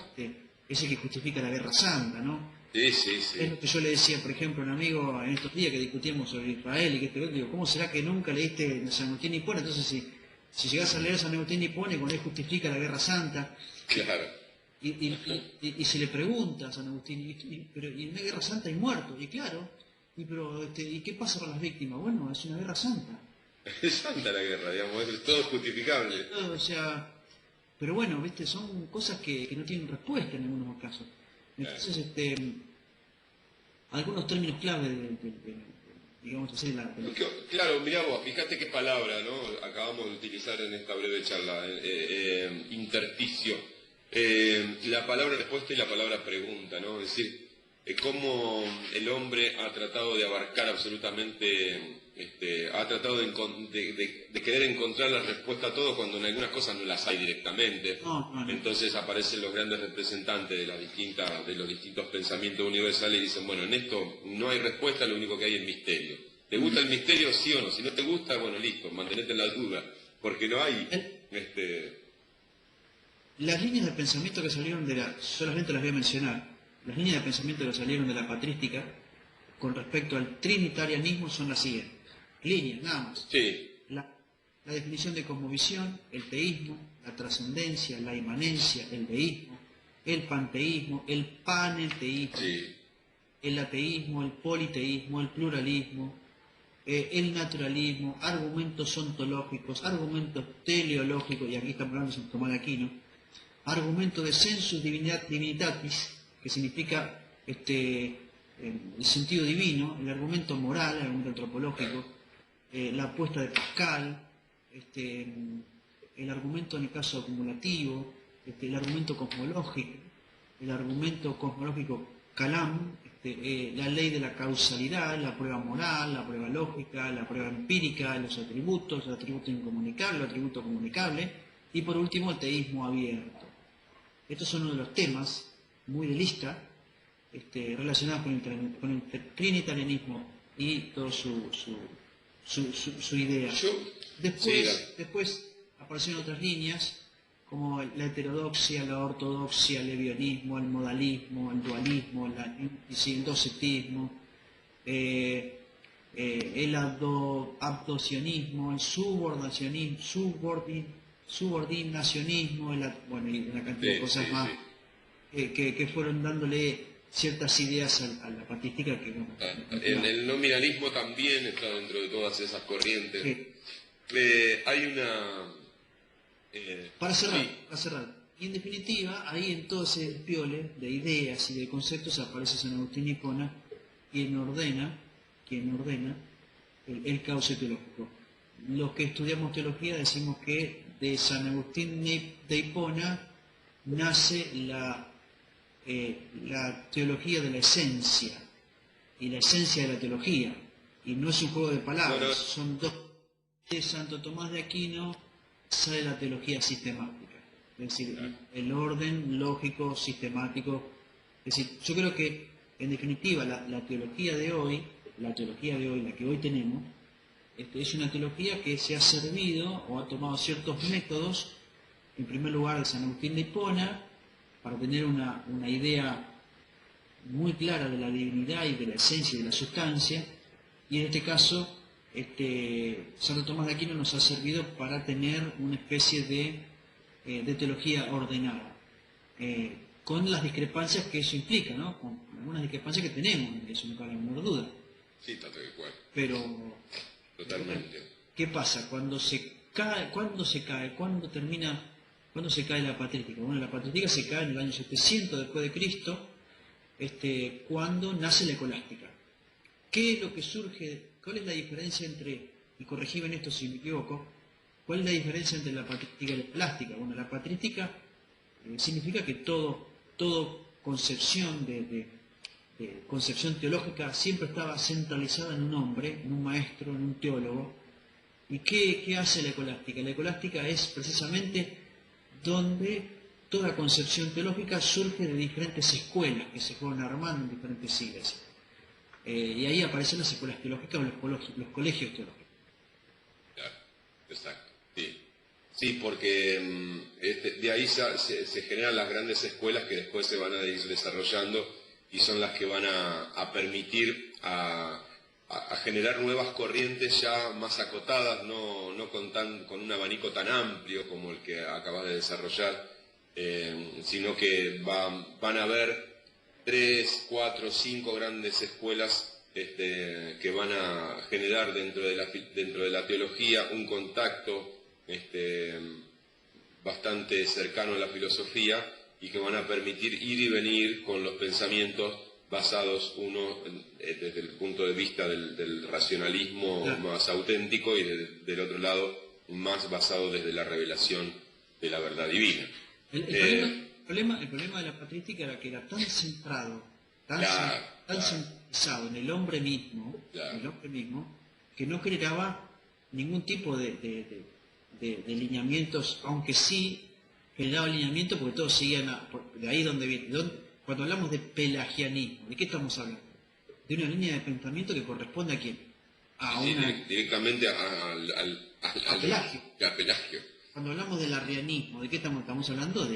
es el que justifica la Guerra Santa, ¿no? Sí. Es lo que yo le decía, por ejemplo, a un amigo en estos días que discutíamos sobre Israel y que digo, ¿cómo será que nunca leíste San Agustín de Hipona? Entonces, si llegás a leer San Agustín de Hipona, con él justifica la Guerra Santa. Claro. Y si le preguntas a San Agustín, pero en una Guerra Santa hay muertos, y claro, ¿y qué pasa con las víctimas? Bueno, es una Guerra Santa. Es santa la guerra, digamos, es todo justificable. O sea, pero bueno, ¿viste? Son cosas que no tienen respuesta en algunos casos. Entonces, algunos términos clave digamos así, Claro, mirá vos, fíjate qué palabra, ¿no? Acabamos de utilizar en esta breve charla, intersticio. La palabra respuesta y la palabra pregunta, ¿no? Es decir, cómo el hombre ha tratado de abarcar absolutamente, ha tratado de querer encontrar la respuesta a todo cuando en algunas cosas no las hay directamente. No. Entonces aparecen los grandes representantes de los distintos pensamientos universales y dicen, bueno, en esto no hay respuesta, lo único que hay es misterio. ¿Te gusta el misterio, sí o no? Si no te gusta, bueno, listo, mantenete en la duda, porque no hay... Las líneas de pensamiento que salieron solamente las voy a mencionar, las líneas de pensamiento que salieron de la patrística con respecto al trinitarianismo son las siguientes. Líneas, nada más. Sí. La definición de cosmovisión, el teísmo, la trascendencia, la inmanencia, el deísmo, el panteísmo, el panenteísmo, Sí. el ateísmo, el politeísmo, el pluralismo, el naturalismo, argumentos ontológicos, argumentos teleológicos, y aquí estamos hablando de Santo Tomás de Aquino, argumento de sensus divinitatis, que significa el sentido divino, el argumento moral, el argumento antropológico, la apuesta de Pascal, el argumento en el caso acumulativo, el argumento cosmológico Calam, la ley de la causalidad, la prueba moral, la prueba lógica, la prueba empírica, los atributos, el atributo incomunicable, el atributo comunicable, y por último el teísmo abierto. Estos son uno de los temas muy de lista relacionados con el trinitarianismo y toda su idea. Después aparecieron otras líneas, como la heterodoxia, la ortodoxia, el levionismo, el modalismo, el dualismo, el docetismo, el abdocionismo, el subordinacionismo, bueno, y una cantidad de cosas más que fueron dándole ciertas ideas a la patrística que, bueno, el nominalismo también está dentro de todas esas corrientes. Sí. Hay una... Para cerrar. Y en definitiva, ahí en todo ese piole de ideas y de conceptos aparece San Agustín de Hipona, quien ordena el cauce teológico. Los que estudiamos teología decimos que de San Agustín de Hipona nace la teología de la esencia, y la esencia de la teología, y no es un juego de palabras, son dos. De Santo Tomás de Aquino sale la teología sistemática, es decir, el orden lógico, sistemático. Es decir, yo creo que, en definitiva, la teología de hoy, la que hoy tenemos, es una teología que se ha servido o ha tomado ciertos métodos, en primer lugar de San Agustín de Hipona, para tener una idea muy clara de la divinidad y de la esencia y de la sustancia, y en este caso Santo Tomás de Aquino nos ha servido para tener una especie de teología ordenada, con las discrepancias que eso implica, ¿no? Con algunas discrepancias que tenemos, eso no cabe la menor duda. Sí, tal cual. Pero, totalmente. ¿Qué pasa? ¿Cuándo se cae? ¿Cuándo se cae la patrística? Bueno, la patrística se cae en el año 700 después de Cristo, cuando nace la escolástica. ¿Qué es lo que surge? ¿Cuál es la diferencia entre, y corregime en esto si me equivoco, cuál es la diferencia entre la patrística y la escolástica? Bueno, la patrística significa que todo concepción concepción teológica siempre estaba centralizada en un hombre, en un maestro, en un teólogo. ¿Y qué hace la escolástica? La escolástica es precisamente donde toda concepción teológica surge de diferentes escuelas que se fueron armando en diferentes siglos. Y ahí aparecen las escuelas teológicas o los colegios teológicos. Claro, exacto, sí. Sí, porque de ahí se generan las grandes escuelas que después se van a ir desarrollando y son las que van a permitir a generar nuevas corrientes ya más acotadas, no con un abanico tan amplio como el que acabas de desarrollar, sino que van a haber 3, 4, 5 grandes escuelas que van a generar dentro de la teología un contacto bastante cercano a la filosofía y que van a permitir ir y venir con los pensamientos basados uno desde el punto de vista del racionalismo más auténtico y del otro lado más basado desde la revelación de la verdad divina. El problema de la patrística era que era tan centrado, tan centralizado en el hombre mismo, que no generaba ningún tipo de lineamientos, aunque sí generaba lineamientos porque todos seguían de ahí donde viene. Cuando hablamos de pelagianismo, ¿de qué estamos hablando? De una línea de pensamiento que corresponde a quién? Directamente a Pelagio. Cuando hablamos del arrianismo, ¿de qué estamos hablando?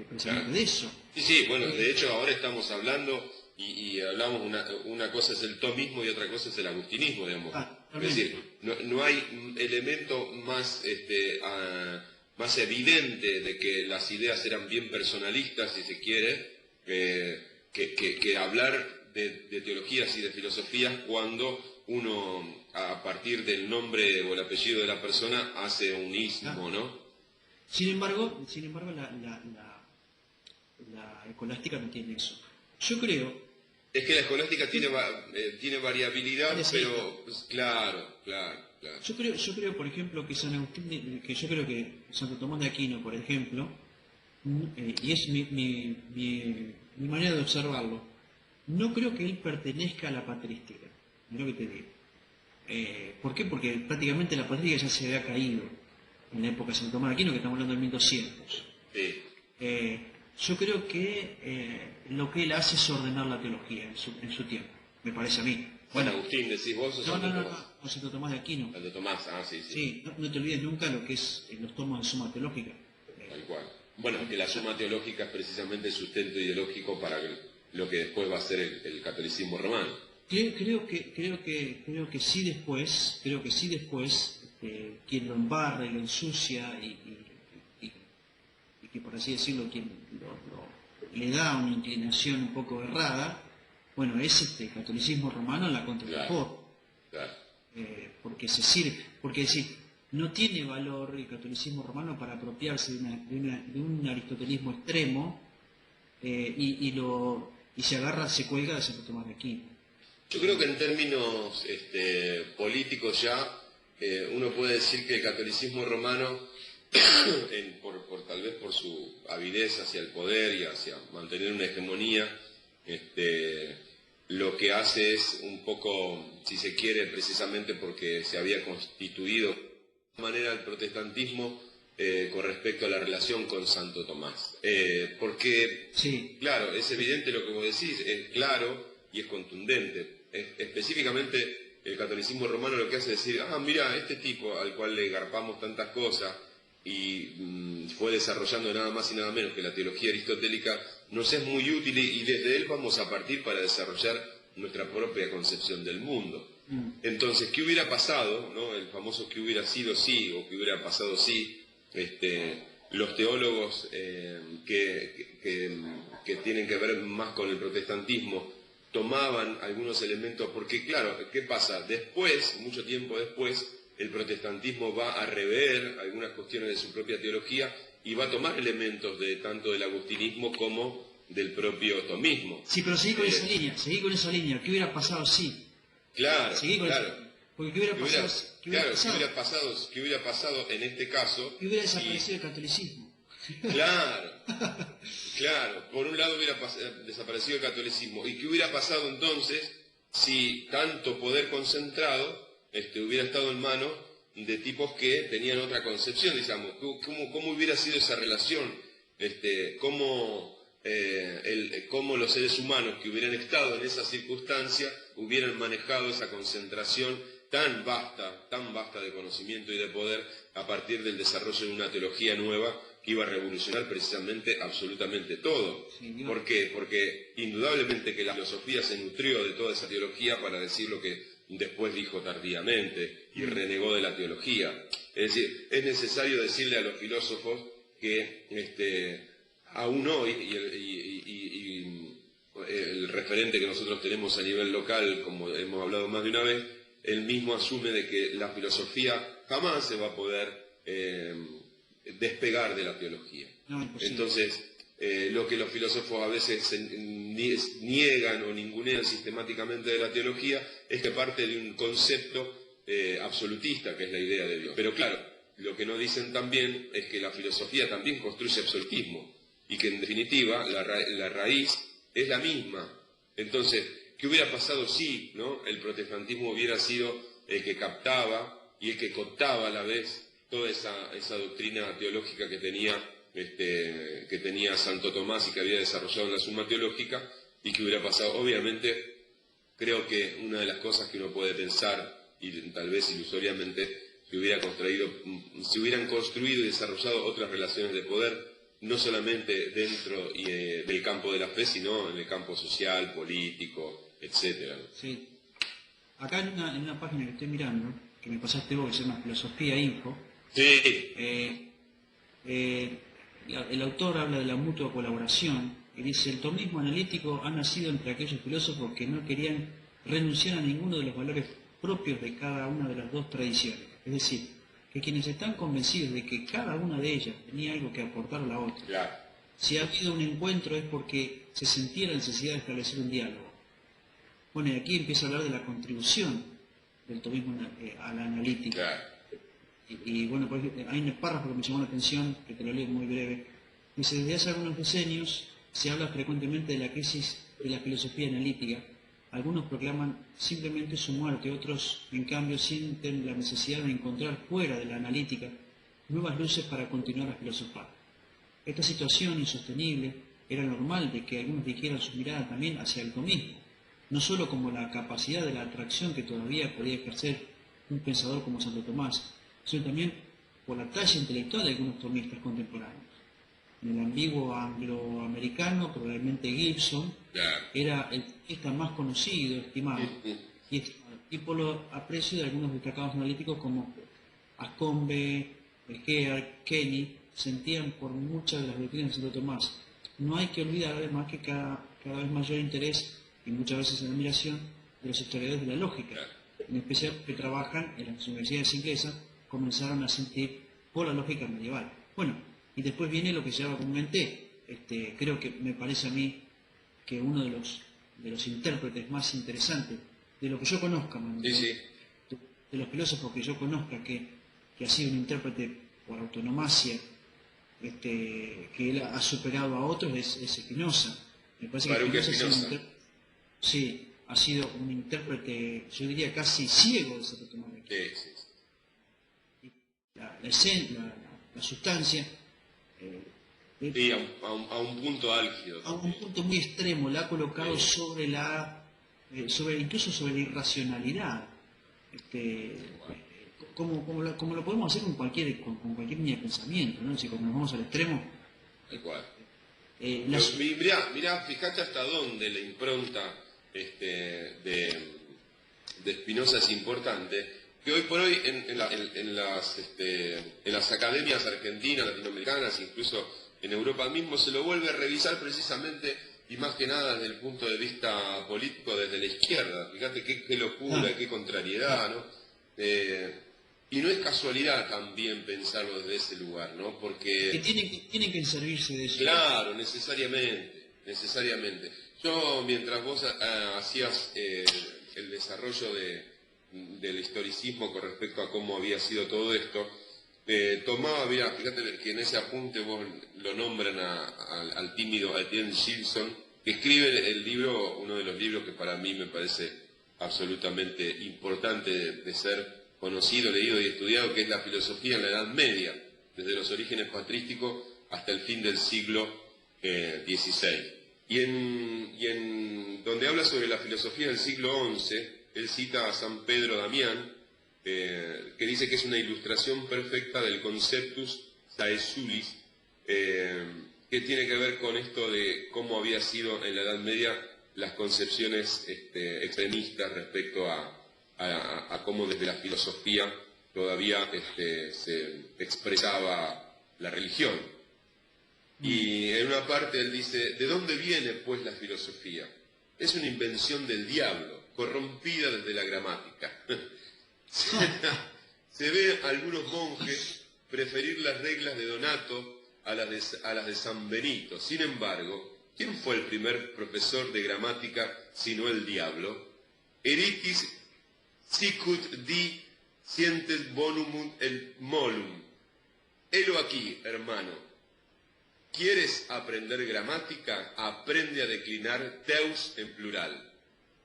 Precisamente de eso. Sí, bueno, de hecho ahora estamos hablando y hablamos, una cosa es el tomismo y otra cosa es el agustinismo, digamos. Es decir, no hay elemento más evidente de que las ideas eran bien personalistas, si se quiere, que hablar de teologías y de filosofías cuando uno, a partir del nombre o el apellido de la persona, hace un ismo, ¿no? Sin embargo, la escolástica no tiene eso. Yo creo... Es que la escolástica tiene variabilidad, pero pues, claro. Yo creo, por ejemplo, que yo creo que Santo Tomás de Aquino, por ejemplo, y es mi manera de observarlo, no creo que él pertenezca a la patrística, es lo que te digo. ¿Por qué? Porque prácticamente la patrística ya se había caído en la época de Santo Tomás de Aquino, que estamos hablando del 1200. Sí. Yo creo que lo que él hace es ordenar la teología en su tiempo, me parece a mí. San Agustín, decís vos o Santo Tomás. No, Santo Tomás de Aquino. Santo Tomás, sí. Sí, no te olvides nunca lo que es los tomos de Suma Teológica. Tal cual. Bueno, que la Suma Teológica es precisamente el sustento ideológico para lo que después va a ser el catolicismo romano. Creo que sí después, quien lo embarra y lo ensucia y que por así decirlo quien le da una inclinación un poco errada, bueno, es catolicismo romano en la contrarreforma. Claro. Porque porque decir, no tiene valor el catolicismo romano para apropiarse de un aristotelismo extremo y se cuelga de Santo Tomás de Aquino. Yo creo que en términos políticos ya uno puede decir que el catolicismo romano, tal vez por su avidez hacia el poder y hacia mantener una hegemonía, lo que hace es un poco, si se quiere, precisamente porque se había constituido de manera el protestantismo con respecto a la relación con Santo Tomás. Porque, sí, claro, es evidente lo que vos decís, es claro y es contundente. Específicamente el catolicismo romano lo que hace es decir, mira, este tipo al cual le garpamos tantas cosas y fue desarrollando nada más y nada menos que la teología aristotélica, nos es muy útil y desde él vamos a partir para desarrollar nuestra propia concepción del mundo. Entonces, ¿qué hubiera pasado? ¿No? El famoso ¿qué hubiera sido sí? O ¿qué hubiera pasado sí? Los teólogos que tienen que ver más con el protestantismo tomaban algunos elementos, porque claro, ¿qué pasa? Después, mucho tiempo después, el protestantismo va a rever algunas cuestiones de su propia teología y va a tomar elementos tanto del agustinismo como del propio tomismo. Sí, pero seguí con esa línea, ¿qué hubiera pasado si? Claro, claro. Porque ¿qué hubiera pasado? ¿Qué hubiera pasado en este caso? ¿Qué hubiera desaparecido el catolicismo? Claro, por un lado hubiera desaparecido el catolicismo. ¿Y qué hubiera pasado entonces si tanto poder concentrado hubiera estado en manos de tipos que tenían otra concepción, digamos? ¿Cómo hubiera sido esa relación? ¿Cómo los seres humanos que hubieran estado en esa circunstancia hubieran manejado esa concentración tan vasta de conocimiento y de poder a partir del desarrollo de una teología nueva que iba a revolucionar precisamente absolutamente todo? ¿Por qué? Porque indudablemente que la filosofía se nutrió de toda esa teología para decir lo que después dijo tardíamente y renegó de la teología. Es decir, es necesario decirle a los filósofos que aún hoy, y el referente que nosotros tenemos a nivel local, como hemos hablado más de una vez, él mismo asume de que la filosofía jamás se va a poder despegar de la teología. Entonces, lo que los filósofos a veces niegan o ningunean sistemáticamente de la teología es que parte de un concepto absolutista, que es la idea de Dios. Pero claro, lo que no dicen también es que la filosofía también construye absolutismo y que en definitiva la raíz es la misma. Entonces, ¿qué hubiera pasado si el protestantismo hubiera sido el que captaba y el que cooptaba a la vez toda esa doctrina teológica que tenía Santo Tomás y que había desarrollado en la Suma Teológica? ¿Y qué hubiera pasado? Obviamente, creo que una de las cosas que uno puede pensar, y tal vez ilusoriamente, se hubieran construido y desarrollado otras relaciones de poder, no solamente dentro del campo de la fe, sino en el campo social, político, etcétera. Sí. Acá en una página que estoy mirando, que me pasaste vos, que se llama Filosofía Info, sí. El autor habla de la mutua colaboración y dice: el tomismo analítico ha nacido entre aquellos filósofos que no querían renunciar a ninguno de los valores propios de cada una de las dos tradiciones. Es decir, que quienes están convencidos de que cada una de ellas tenía algo que aportar a la otra, Claro. Si ha habido un encuentro es porque se sentía la necesidad de establecer un diálogo. Bueno, y aquí empieza a hablar de la contribución del tomismo a la analítica. Claro. Y bueno, por ejemplo, hay un párrafo que me llamó la atención, que te lo leo muy breve. Dice: desde hace algunos decenios se habla frecuentemente de la crisis de la filosofía analítica. Algunos proclaman simplemente su muerte, otros, en cambio, sienten la necesidad de encontrar fuera de la analítica nuevas luces para continuar a filosofar. Esta situación insostenible era normal de que algunos dirigieran su mirada también hacia el tomismo, no solo como la capacidad de la atracción que todavía podía ejercer un pensador como Santo Tomás, sino también por la talla intelectual de algunos tomistas contemporáneos. En el ambiguo angloamericano, probablemente Gibson Claro. era el tomista más conocido, estimado, y por lo aprecio de algunos destacados analíticos como Ascombe, Gea, Kenny, sentían por muchas de las doctrinas de Santo Tomás. No hay que olvidar además que cada vez mayor interés y muchas veces admiración de los historiadores de la lógica, Claro. en especial que trabajan en las universidades inglesas, comenzaron a sentir por la lógica medieval. Bueno, y después viene lo que ya comenté. Creo que me parece a mí que uno de los intérpretes más interesantes, de lo que yo conozca, Sí, sí. de los filósofos que yo conozca, que ha sido un intérprete por autonomacia, que él ha superado a otros, es Spinoza. Me parece que Baruch Spinoza Spinoza. sí, ha sido un intérprete, yo diría casi ciego de Santo Tomás de Aquino. Sí, sí, sí. La sustancia, Sí, a un punto álgido. a un punto muy extremo, la ha colocado sobre incluso sobre la irracionalidad. Como lo podemos hacer con cualquier línea de pensamiento, ¿no? Si cuando nos vamos al extremo, Tal cual. la su- Mirá, fíjate hasta dónde la impronta de Spinoza es importante, que hoy por hoy en las academias argentinas, latinoamericanas, incluso en Europa mismo, se lo vuelve a revisar precisamente y más que nada desde el punto de vista político, desde la izquierda. Fíjate qué locura, qué contrariedad, ¿no? Y no es casualidad también pensarlo desde ese lugar, ¿no? Porque que tienen que servirse de eso. claro, necesariamente. Yo, mientras vos hacías el desarrollo del historicismo con respecto a cómo había sido todo esto, tomaba, mira, fíjate que en ese apunte vos lo nombran al tímido Etienne Gilson, que escribe el libro, uno de los libros que para mí me parece absolutamente importante de ser conocido, leído y estudiado, que es la filosofía en la Edad Media, desde los orígenes patrísticos hasta el fin del siglo XVI. Y en donde habla sobre la filosofía del siglo XI, él cita a San Pedro Damián, que dice que es una ilustración perfecta del conceptus saesulis, que tiene que ver con esto de cómo había sido en la Edad Media las concepciones extremistas respecto a cómo desde la filosofía todavía se expresaba la religión. Y en una parte él dice, ¿de dónde viene pues la filosofía? Es una invención del diablo, corrompida desde la gramática. Se ve a algunos monjes preferir las reglas de Donato a las de San Benito. Sin embargo, ¿quién fue el primer profesor de gramática sino el diablo? Eritis sicut di sientes bonum el molum. Helo aquí, hermano. ¿Quieres aprender gramática? Aprende a declinar teus en plural.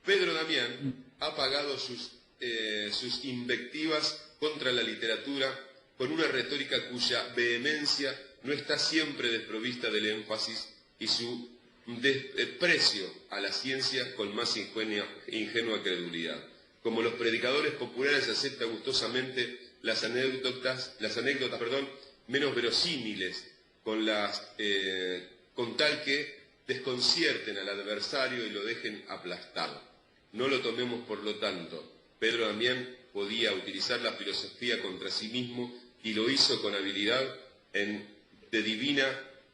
Pedro Damián ha pagado sus invectivas contra la literatura con una retórica cuya vehemencia no está siempre desprovista del énfasis y su desprecio a la ciencia con más ingenua credulidad. Como los predicadores populares acepta gustosamente las anécdotas, menos verosímiles, con tal que desconcierten al adversario y lo dejen aplastado. No lo tomemos por lo tanto. Pedro Damián podía utilizar la filosofía contra sí mismo y lo hizo con habilidad de divina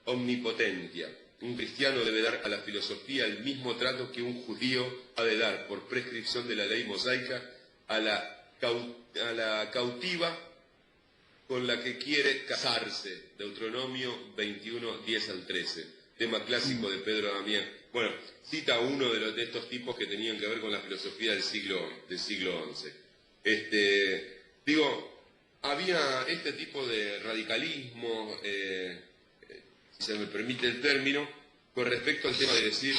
omnipotencia. Un cristiano debe dar a la filosofía el mismo trato que un judío ha de dar, por prescripción de la ley mosaica, a la cautiva con la que quiere casarse. Deuteronomio 21, 10 al 13. Tema clásico de Pedro Damián. Bueno, cita uno de estos tipos que tenían que ver con la filosofía del siglo XI. Había este tipo de radicalismo, si se me permite el término, con respecto al tema de decir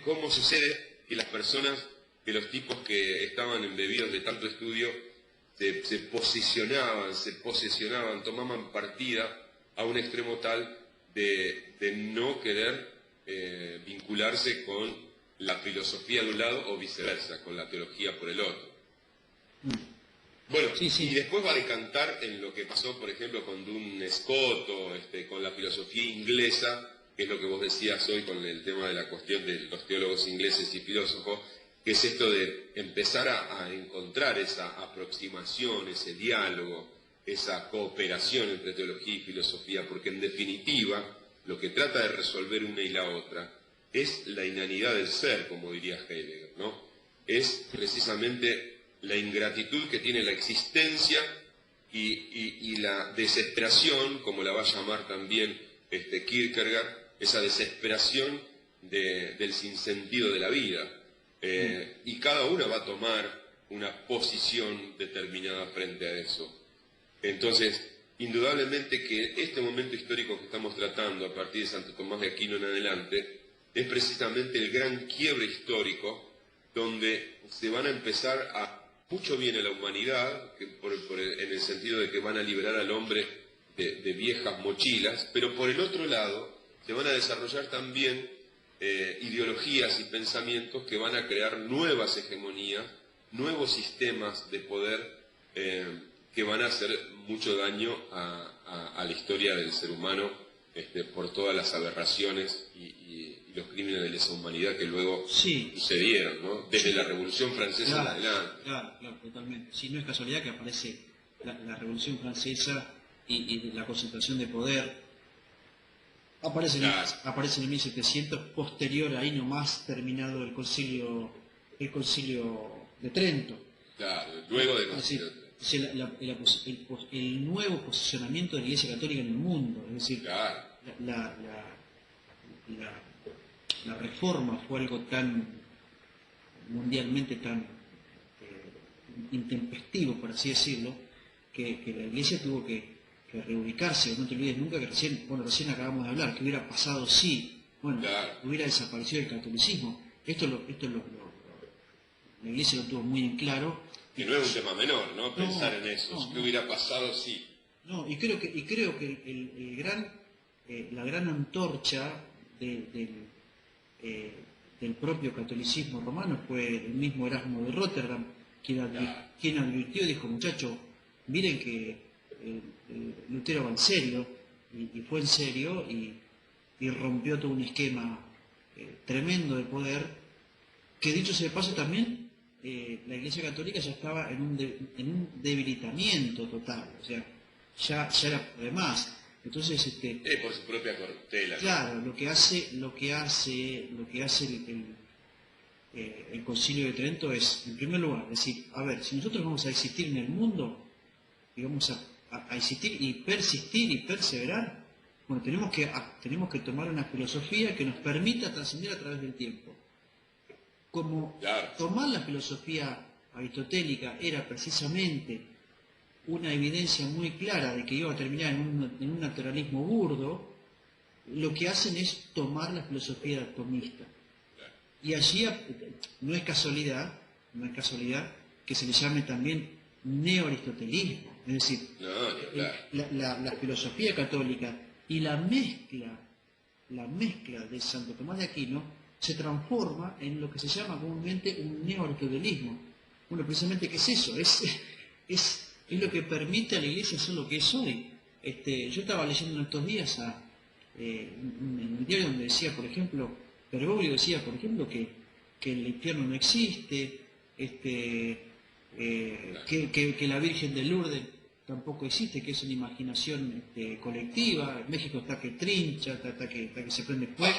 cómo sucede que las personas, que los tipos que estaban embebidos de tanto estudio, se posesionaban, tomaban partida a un extremo tal de no querer vincularse con la filosofía de un lado o viceversa, con la teología por el otro. Bueno, Sí, sí. y después va a decantar en lo que pasó, por ejemplo, con Duns Scott o con la filosofía inglesa, que es lo que vos decías hoy con el tema de la cuestión de los teólogos ingleses y filósofos, que es esto de empezar a encontrar esa aproximación, ese diálogo, esa cooperación entre teología y filosofía, porque en definitiva lo que trata de resolver una y la otra es la inanidad del ser, como diría Heidegger, ¿no? Es precisamente la ingratitud que tiene la existencia y la desesperación, como la va a llamar también Kierkegaard, esa desesperación del sinsentido de la vida. Y cada uno va a tomar una posición determinada frente a eso. Entonces, indudablemente que este momento histórico que estamos tratando a partir de Santo Tomás de Aquino en adelante es precisamente el gran quiebre histórico donde se van a empezar a mucho bien a la humanidad, en el sentido de que van a liberar al hombre de viejas mochilas, pero por el otro lado se van a desarrollar también ideologías y pensamientos que van a crear nuevas hegemonías, nuevos sistemas de poder que van a hacer mucho daño a la historia del ser humano por todas las aberraciones y los crímenes de lesa humanidad que luego sucedieron, ¿no? Desde la Revolución Francesa en adelante. Claro, totalmente. Sí, no es casualidad que aparece la Revolución Francesa y la concentración de poder. Aparece en el 1700, posterior ahí nomás terminado el concilio de Trento. Claro, luego del concilio de Trento. El nuevo posicionamiento de la Iglesia Católica en el mundo, es decir, claro. La reforma fue algo tan mundialmente tan intempestivo, por así decirlo, que la Iglesia tuvo que reubicarse. No te olvides nunca que recién acabamos de hablar, que hubiera pasado claro. hubiera desaparecido el catolicismo. La Iglesia lo tuvo muy en claro. Que no es un tema menor, ¿no? Pensar en eso. ¿Qué hubiera pasado sí? No, y creo que la gran antorcha del propio catolicismo romano fue el mismo Erasmo de Rotterdam, quien advirtió y dijo: muchachos, miren que Lutero va en serio, y fue en serio, y rompió todo un esquema tremendo de poder, que dicho sea de paso también, la Iglesia Católica ya estaba en un debilitamiento total, o sea, ya era por demás. Entonces, por su propia corruptela. Claro, lo que hace el Concilio de Trento es, en primer lugar, decir: a ver, si nosotros vamos a existir en el mundo y vamos a existir y persistir y perseverar, bueno, tenemos que tomar una filosofía que nos permita trascender a través del tiempo. Como tomar la filosofía aristotélica era precisamente una evidencia muy clara de que iba a terminar en un naturalismo burdo, lo que hacen es tomar la filosofía atomista. Y allí no es casualidad que se le llame también neoaristotelismo. Es decir, la filosofía católica y la mezcla de Santo Tomás de Aquino se transforma en lo que se llama comúnmente un neoaristotelismo. Bueno, precisamente, ¿qué es eso? Es lo que permite a la Iglesia ser lo que es hoy. Yo estaba leyendo en estos días en un diario donde decía, por ejemplo, Bergoglio decía, por ejemplo, que el infierno no existe, que la Virgen de Lourdes tampoco existe, que es una imaginación colectiva. En México está que trincha, está que se prende fuego,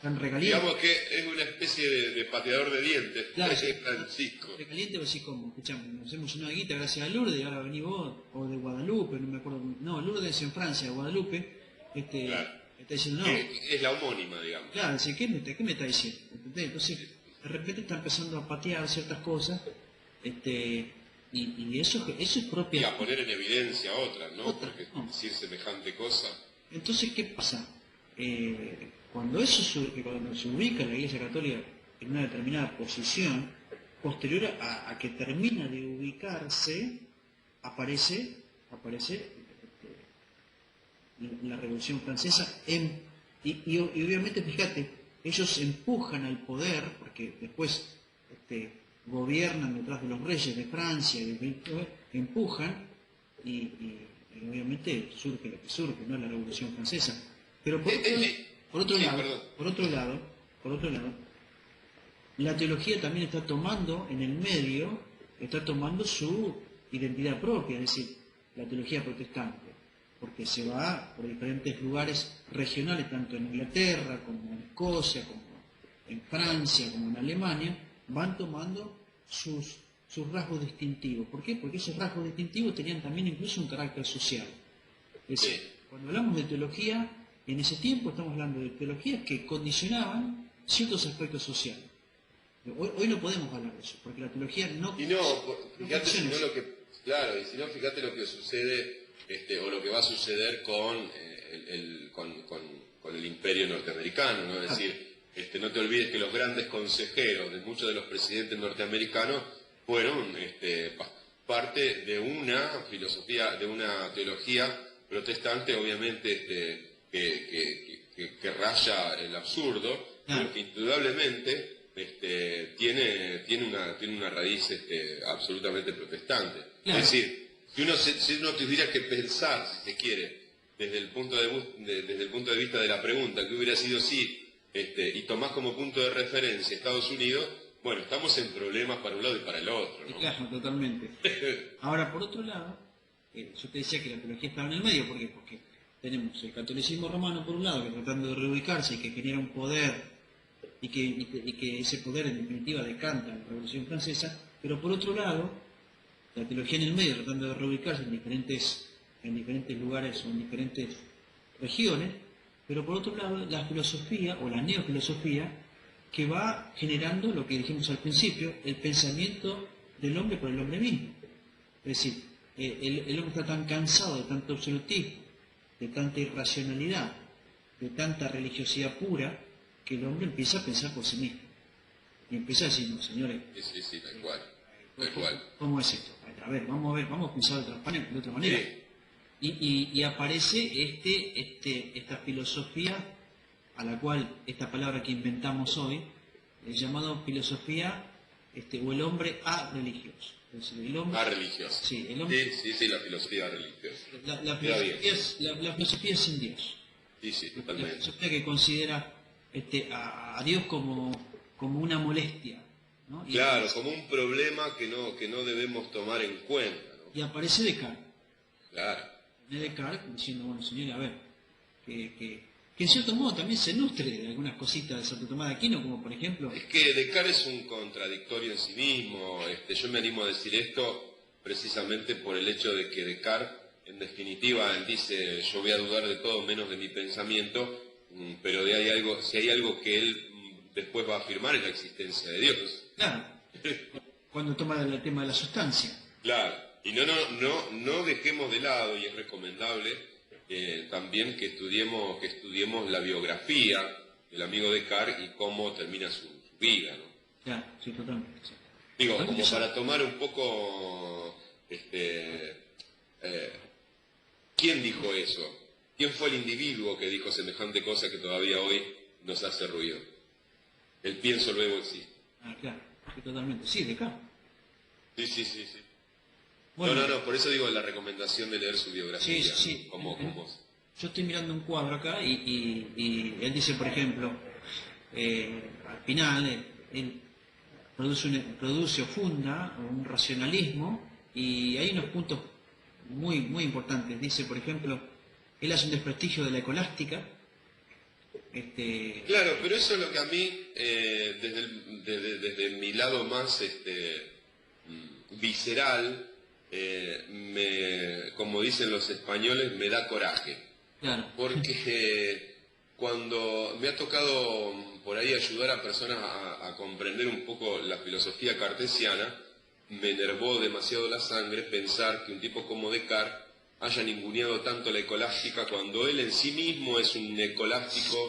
tan recaliente. Digamos que es una especie de pateador de dientes, claro, Francisco. Recaliente, vos decís, como, escuchamos, nos hemos una guita gracias a Lourdes, y ahora venís vos, o de Guadalupe, no me acuerdo. No, Lourdes en Francia, Guadalupe, está diciendo, no. Es la homónima, digamos. Claro, dice, ¿qué me está diciendo? ¿Entendés? Entonces, de repente está empezando a patear ciertas cosas, y eso es propia. Y a poner en evidencia otras, ¿no? Porque no. Decir semejante cosa. Entonces, ¿qué pasa? Cuando se ubica la Iglesia Católica en una determinada posición, posterior a que termina de ubicarse, aparece la Revolución Francesa y obviamente, fíjate, ellos empujan al poder, porque después gobiernan detrás de los reyes de Francia, empujan y obviamente surge lo que surge, ¿no? La Revolución Francesa. Pero por otro lado, la teología también está tomando en el medio, está tomando su identidad propia, es decir, la teología protestante, porque se va por diferentes lugares regionales, tanto en Inglaterra como en Escocia, como en Francia, como en Alemania, van tomando sus rasgos distintivos. ¿Por qué? Porque esos rasgos distintivos tenían también incluso un carácter social. Es decir, cuando hablamos de teología, en ese tiempo estamos hablando de teologías que condicionaban ciertos aspectos sociales. Hoy no podemos hablar de eso, porque la teología no... Y no, fíjate, si no lo que, claro, y si no, fíjate lo que sucede, o lo que va a suceder con el imperio norteamericano, ¿no? Es decir, no te olvides que los grandes consejeros de muchos de los presidentes norteamericanos fueron parte de una filosofía, de una teología protestante, obviamente, que raya el absurdo, pero que indudablemente tiene una raíz absolutamente protestante. Claro. Es decir, si uno tuviera que pensar, si se quiere, desde el punto de vista de la pregunta, que hubiera sido sí, y tomás como punto de referencia Estados Unidos, bueno, estamos en problemas para un lado y para el otro, ¿no? Claro, totalmente. Ahora, por otro lado, yo te decía que la teología estaba en el medio, ¿por qué? Porque tenemos el catolicismo romano por un lado, que tratando de reubicarse y que genera un poder, y que ese poder en definitiva decanta la Revolución Francesa, pero por otro lado, la teología en el medio, tratando de reubicarse en diferentes lugares o en diferentes regiones, pero por otro lado, la filosofía o la neofilosofía que va generando lo que dijimos al principio, el pensamiento del hombre por el hombre mismo. Es decir, el hombre está tan cansado de tanto absolutismo, de tanta irracionalidad, de tanta religiosidad pura, que el hombre empieza a pensar por sí mismo. Y empieza a decir, no, señores, Sí, tal cual. ¿Cómo es esto? A ver, vamos a pensar de otra manera. Sí. Y aparece esta filosofía, a la cual esta palabra que inventamos hoy, es llamado filosofía, o el hombre religioso. Es decir, el hombre, Religioso. Sí, el hombre, Sí, la filosofía religiosa. la filosofía es sin Dios. Sí, La totalmente. filosofía que considera a Dios como una molestia, ¿no? Claro, como un problema que no debemos tomar en cuenta, ¿no? Y aparece Descartes. Claro. Descartes diciendo, bueno, señores, a ver, que en cierto modo también se nutre de algunas cositas de Santo Tomás de Aquino, como por ejemplo... Es que Descartes es un contradictorio en sí mismo. Yo me animo a decir esto precisamente por el hecho de que Descartes, en definitiva, él dice, yo voy a dudar de todo menos de mi pensamiento, pero si hay algo que él después va a afirmar es la existencia de Dios. Claro, cuando toma el tema de la sustancia. Claro, y no dejemos de lado, y es recomendable también que estudiemos la biografía del amigo Descartes y cómo termina su vida, ¿no? Claro, sí, totalmente. Sí. Digo, como para tomar un poco, ¿quién dijo eso? ¿Quién fue el individuo que dijo semejante cosa que todavía hoy nos hace ruido? El pienso luego existe. Claro, sí, totalmente. Sí, Descartes. Sí. Bueno, No, por eso digo la recomendación de leer su biografía. Sí. Como Yo estoy mirando un cuadro acá y él dice, por ejemplo, al final, él produce o funda un racionalismo y hay unos puntos muy, muy importantes. Dice, por ejemplo, él hace un desprestigio de la escolástica. Claro, pero eso es lo que a mí, desde mi lado más visceral, como dicen los españoles, me da coraje. Claro. Porque cuando me ha tocado por ahí ayudar a personas a comprender un poco la filosofía cartesiana, me enervó demasiado la sangre pensar que un tipo como Descartes haya ninguneado tanto la escolástica cuando él en sí mismo es un escolástico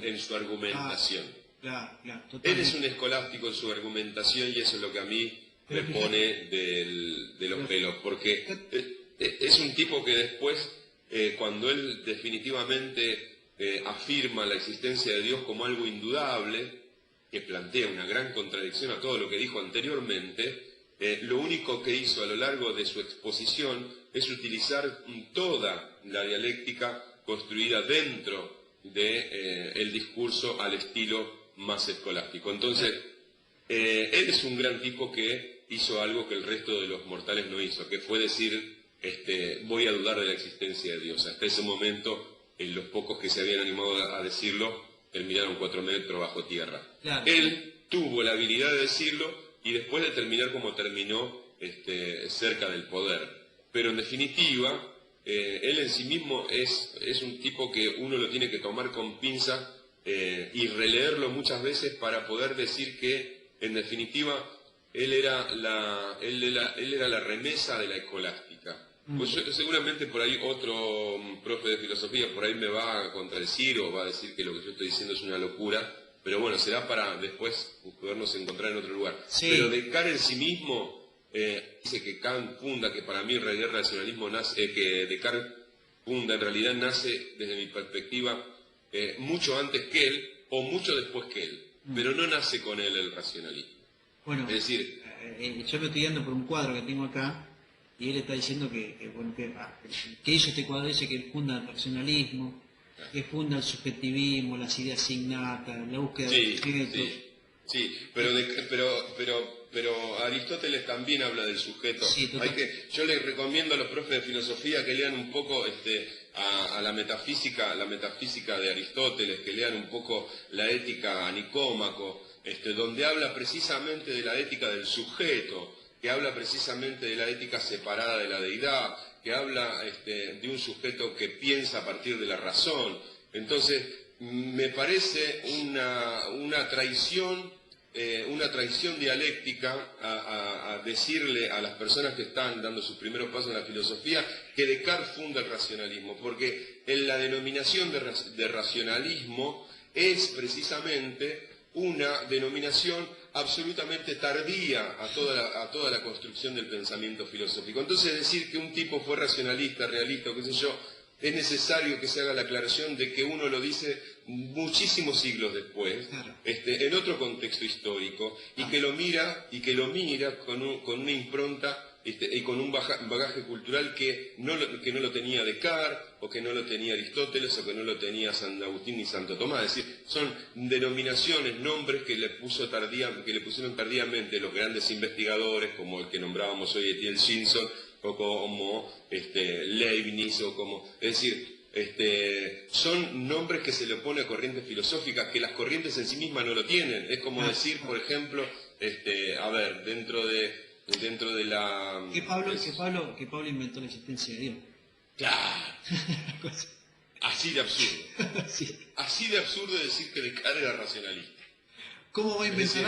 en su argumentación. Claro, él es un escolástico en su argumentación y eso es lo que a mí me pone de los pelos, porque es un tipo que después, cuando él definitivamente afirma la existencia de Dios como algo indudable, que plantea una gran contradicción a todo lo que dijo anteriormente, lo único que hizo a lo largo de su exposición es utilizar toda la dialéctica construida dentro del discurso al estilo más escolástico. Entonces, él es un gran tipo que hizo algo que el resto de los mortales no hizo, que fue decir, voy a dudar de la existencia de Dios. Hasta ese momento, los pocos que se habían animado a decirlo, terminaron 4 metros bajo tierra. Claro. Él tuvo la habilidad de decirlo y después de terminar como terminó, cerca del poder. Pero en definitiva, él en sí mismo es un tipo que uno lo tiene que tomar con pinza y releerlo muchas veces para poder decir que, en definitiva, él era la remesa de la escolástica. Pues seguramente por ahí otro profe de filosofía por ahí me va a contradecir o va a decir que lo que yo estoy diciendo es una locura, pero bueno, será para después podernos encontrar en otro lugar. Sí. Pero Descartes en sí mismo dice que Kant funda, que para mí en realidad el racionalismo nace, que Descartes funda, en realidad nace desde mi perspectiva mucho antes que él o mucho después que él, pero no nace con él el racionalismo. Bueno, Es decir, yo me estoy guiando por un cuadro que tengo acá y él está diciendo que hizo este cuadro, dice que él funda el racionalismo, que funda el subjetivismo, las ideas innatas, la búsqueda de sujetos. Sí, pero Aristóteles también habla del sujeto. Sí, Yo les recomiendo a los profes de filosofía que lean un poco a la metafísica de Aristóteles, que lean un poco la ética a Nicómaco, donde habla precisamente de la ética del sujeto, que habla precisamente de la ética separada de la deidad, que habla de un sujeto que piensa a partir de la razón. Entonces, me parece una traición dialéctica a decirle a las personas que están dando sus primeros pasos en la filosofía que Descartes funda el racionalismo, porque en la denominación de racionalismo es precisamente una denominación absolutamente tardía a toda la construcción del pensamiento filosófico. Entonces decir que un tipo fue racionalista, realista, o qué sé yo, es necesario que se haga la aclaración de que uno lo dice muchísimos siglos después, en otro contexto histórico, y que lo mira con una impronta y con un bagaje cultural que no lo tenía Descartes, o que no lo tenía Aristóteles, o que no lo tenía San Agustín ni Santo Tomás. Es decir, son denominaciones, nombres que le pusieron tardíamente los grandes investigadores, como el que nombrábamos hoy, Etienne Simpson, o como Leibniz, o como... Es decir, son nombres que se le opone a corrientes filosóficas, que las corrientes en sí mismas no lo tienen. Es como decir, por ejemplo, dentro de la... Que Pablo inventó la existencia de Dios. ¡Claro! Así de absurdo. Sí. Así de absurdo decir que Descartes era racionalista. ¿Cómo va a inventar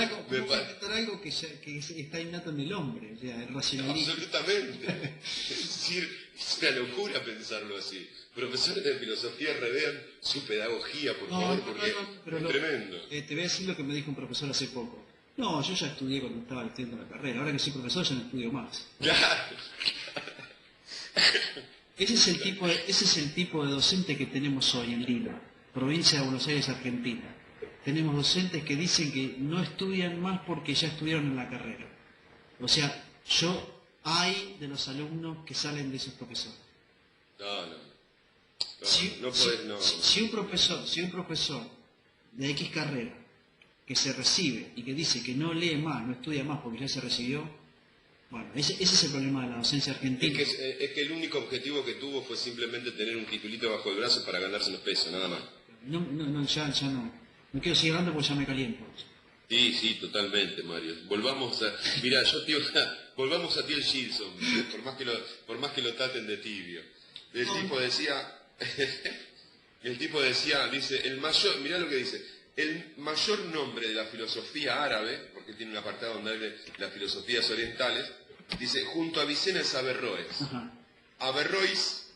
algo que está innato en el hombre? O sea, el racionalismo. Absolutamente. Es decir, es una locura pensarlo así. Profesores de filosofía, revean su pedagogía, por favor, porque es tremendo. Te voy a decir lo que me dijo un profesor hace poco. No, yo ya estudié cuando estaba estudiando la carrera. Ahora que soy profesor ya no estudio más. Claro. Ese es el tipo de docente que tenemos hoy en Lima, provincia de Buenos Aires, Argentina. Tenemos docentes que dicen que no estudian más porque ya estudiaron en la carrera. O sea, hay de los alumnos que salen de esos profesores. Si un profesor de X carrera que se recibe y que dice que no lee más, no estudia más porque ya se recibió, bueno, ese es el problema de la docencia argentina. Es que el único objetivo que tuvo fue simplemente tener un titulito bajo el brazo para ganarse unos pesos, nada más. Ya no. No quiero seguir hablando porque ya me caliento. Sí, totalmente, Mario. Volvamos a Etienne Gilson, por más que lo traten de tibio. El tipo decía, dice, mirá lo que dice, el mayor nombre de la filosofía árabe, porque tiene un apartado donde habla de las filosofías orientales, dice, junto a Vicena es Averroes. Averroes,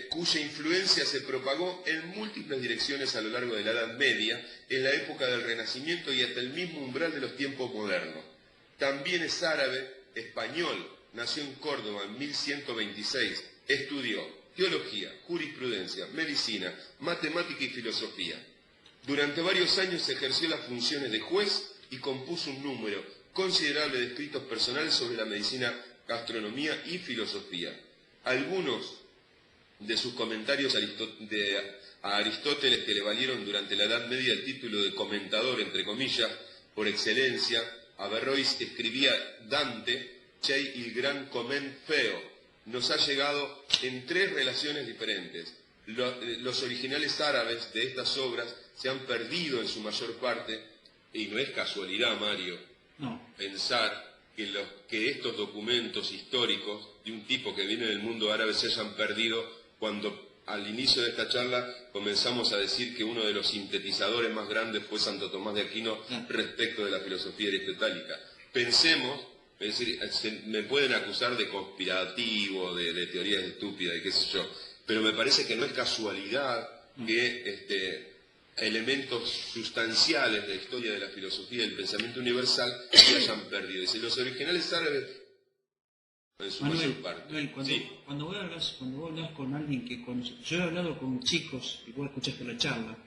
cuya influencia se propagó en múltiples direcciones a lo largo de la Edad Media, en la época del Renacimiento y hasta el mismo umbral de los tiempos modernos. También es árabe, español, nació en Córdoba en 1126, estudió teología, jurisprudencia, medicina, matemática y filosofía. Durante varios años ejerció las funciones de juez y compuso un número considerable de escritos personales sobre la medicina, gastronomía y filosofía. Algunos de sus comentarios a Aristóteles, que le valieron durante la Edad Media el título de comentador, entre comillas, por excelencia. Averroes escribía: Dante, c'è il gran comment feo, nos ha llegado en 3 relaciones diferentes. Los originales árabes de estas obras se han perdido en su mayor parte, y no es casualidad, Mario, pensar que estos documentos históricos de un tipo que viene del mundo árabe se hayan perdido cuando al inicio de esta charla comenzamos a decir que uno de los sintetizadores más grandes fue Santo Tomás de Aquino respecto de la filosofía aristotélica. Pensemos, es decir, me pueden acusar de conspirativo, de teorías estúpidas y qué sé yo, pero me parece que no es casualidad que elementos sustanciales de la historia de la filosofía y del pensamiento universal se hayan perdido. Dice, los originales árabes en su mayor parte. Manuel, cuando vos hablas con alguien que conoce, yo he hablado con chicos, y vos escuchaste la charla,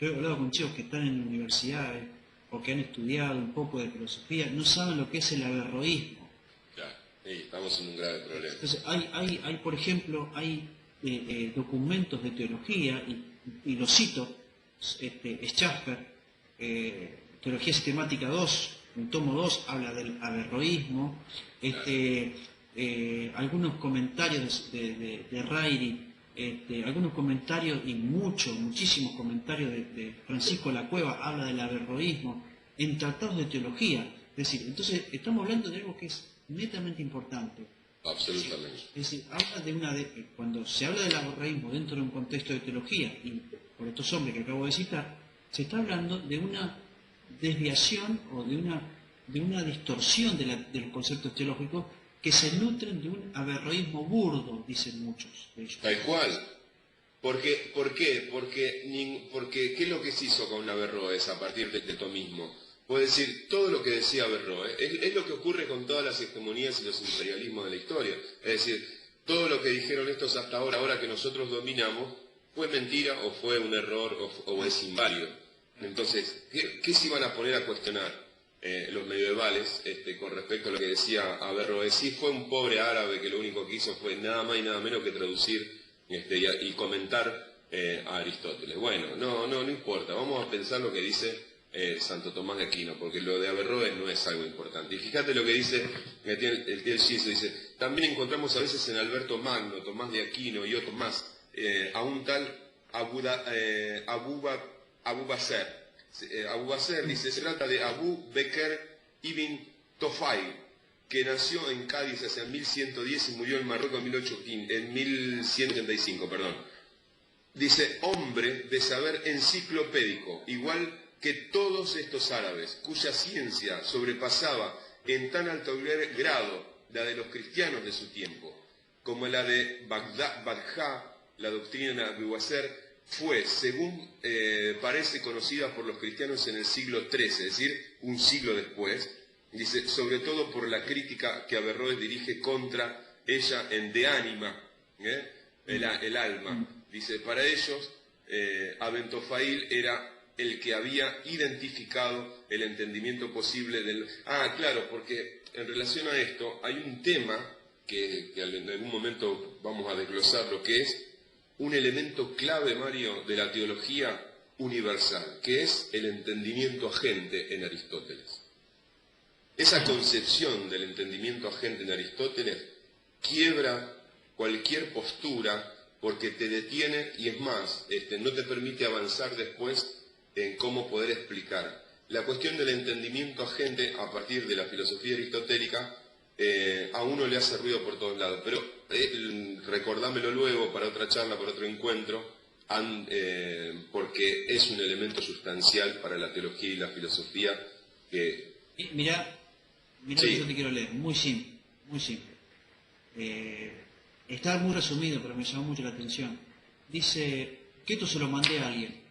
yo he hablado con chicos que están en universidades o que han estudiado un poco de filosofía, no saben lo que es el averroísmo. Claro, sí, estamos en un grave problema. Entonces, hay por ejemplo, documentos de teología, y lo cito, Schaffer, Teología Sistemática 2, en tomo 2, habla del averroísmo, algunos comentarios de Rairi, algunos comentarios y muchísimos comentarios de Francisco La Cueva habla del averroísmo en tratados de teología. Es decir, entonces estamos hablando de algo que es netamente importante. Absolutamente. Es decir, cuando se habla del averroísmo dentro de un contexto de teología, y por estos hombres que acabo de citar, se está hablando de una desviación o de una distorsión de los conceptos teológicos que se nutren de un averroísmo burdo, dicen muchos de ellos. Tal cual. ¿Por qué? Porque ¿qué es lo que se hizo con Averroes a partir de este tomismo? Puede decir, todo lo que decía Averroes es lo que ocurre con todas las hegemonías y los imperialismos de la historia. Es decir, todo lo que dijeron estos hasta ahora que nosotros dominamos, fue mentira o fue un error o es inválido. Entonces, ¿qué se iban a poner a cuestionar los medievales con respecto a lo que decía Averroes? Sí, fue un pobre árabe que lo único que hizo fue nada más y nada menos que traducir y comentar a Aristóteles. Bueno, no importa, vamos a pensar lo que dice Santo Tomás de Aquino, porque lo de Averroes no es algo importante. Y fíjate lo que dice el tío Giso, dice, también encontramos a veces en Alberto Magno, Tomás de Aquino y otros más, a un tal Abu Basser. Abu Basser dice, se trata de Abu Bekr ibn Tofayl, que nació en Cádiz hacia 1110 y murió en Marruecos en 1185, perdón. Dice, hombre de saber enciclopédico, igual que todos estos árabes, cuya ciencia sobrepasaba en tan alto grado la de los cristianos de su tiempo, como la de Badja, la doctrina de Abu Basser, fue, según parece, conocida por los cristianos en el siglo XIII, es decir, un siglo después. Dice, sobre todo por la crítica que Averroes dirige contra ella en De Anima, el alma. Dice, para ellos, Abentofail era el que había identificado el entendimiento posible del... Ah, claro, porque en relación a esto hay un tema que en algún momento vamos a desglosar, lo que es un elemento clave, Mario, de la teología universal, que es el entendimiento agente en Aristóteles. Esa concepción del entendimiento agente en Aristóteles quiebra cualquier postura porque te detiene y es más, no te permite avanzar después en cómo poder explicar. La cuestión del entendimiento agente a partir de la filosofía aristotélica a uno le hace ruido por todos lados, pero recordámelo luego para otra charla, para otro encuentro, porque es un elemento sustancial para la teología y la filosofía que... Mirá sí. Que yo te quiero leer, muy simple, muy simple. Está muy resumido, pero me llamó mucho la atención. Dice, que esto se lo mandé a alguien,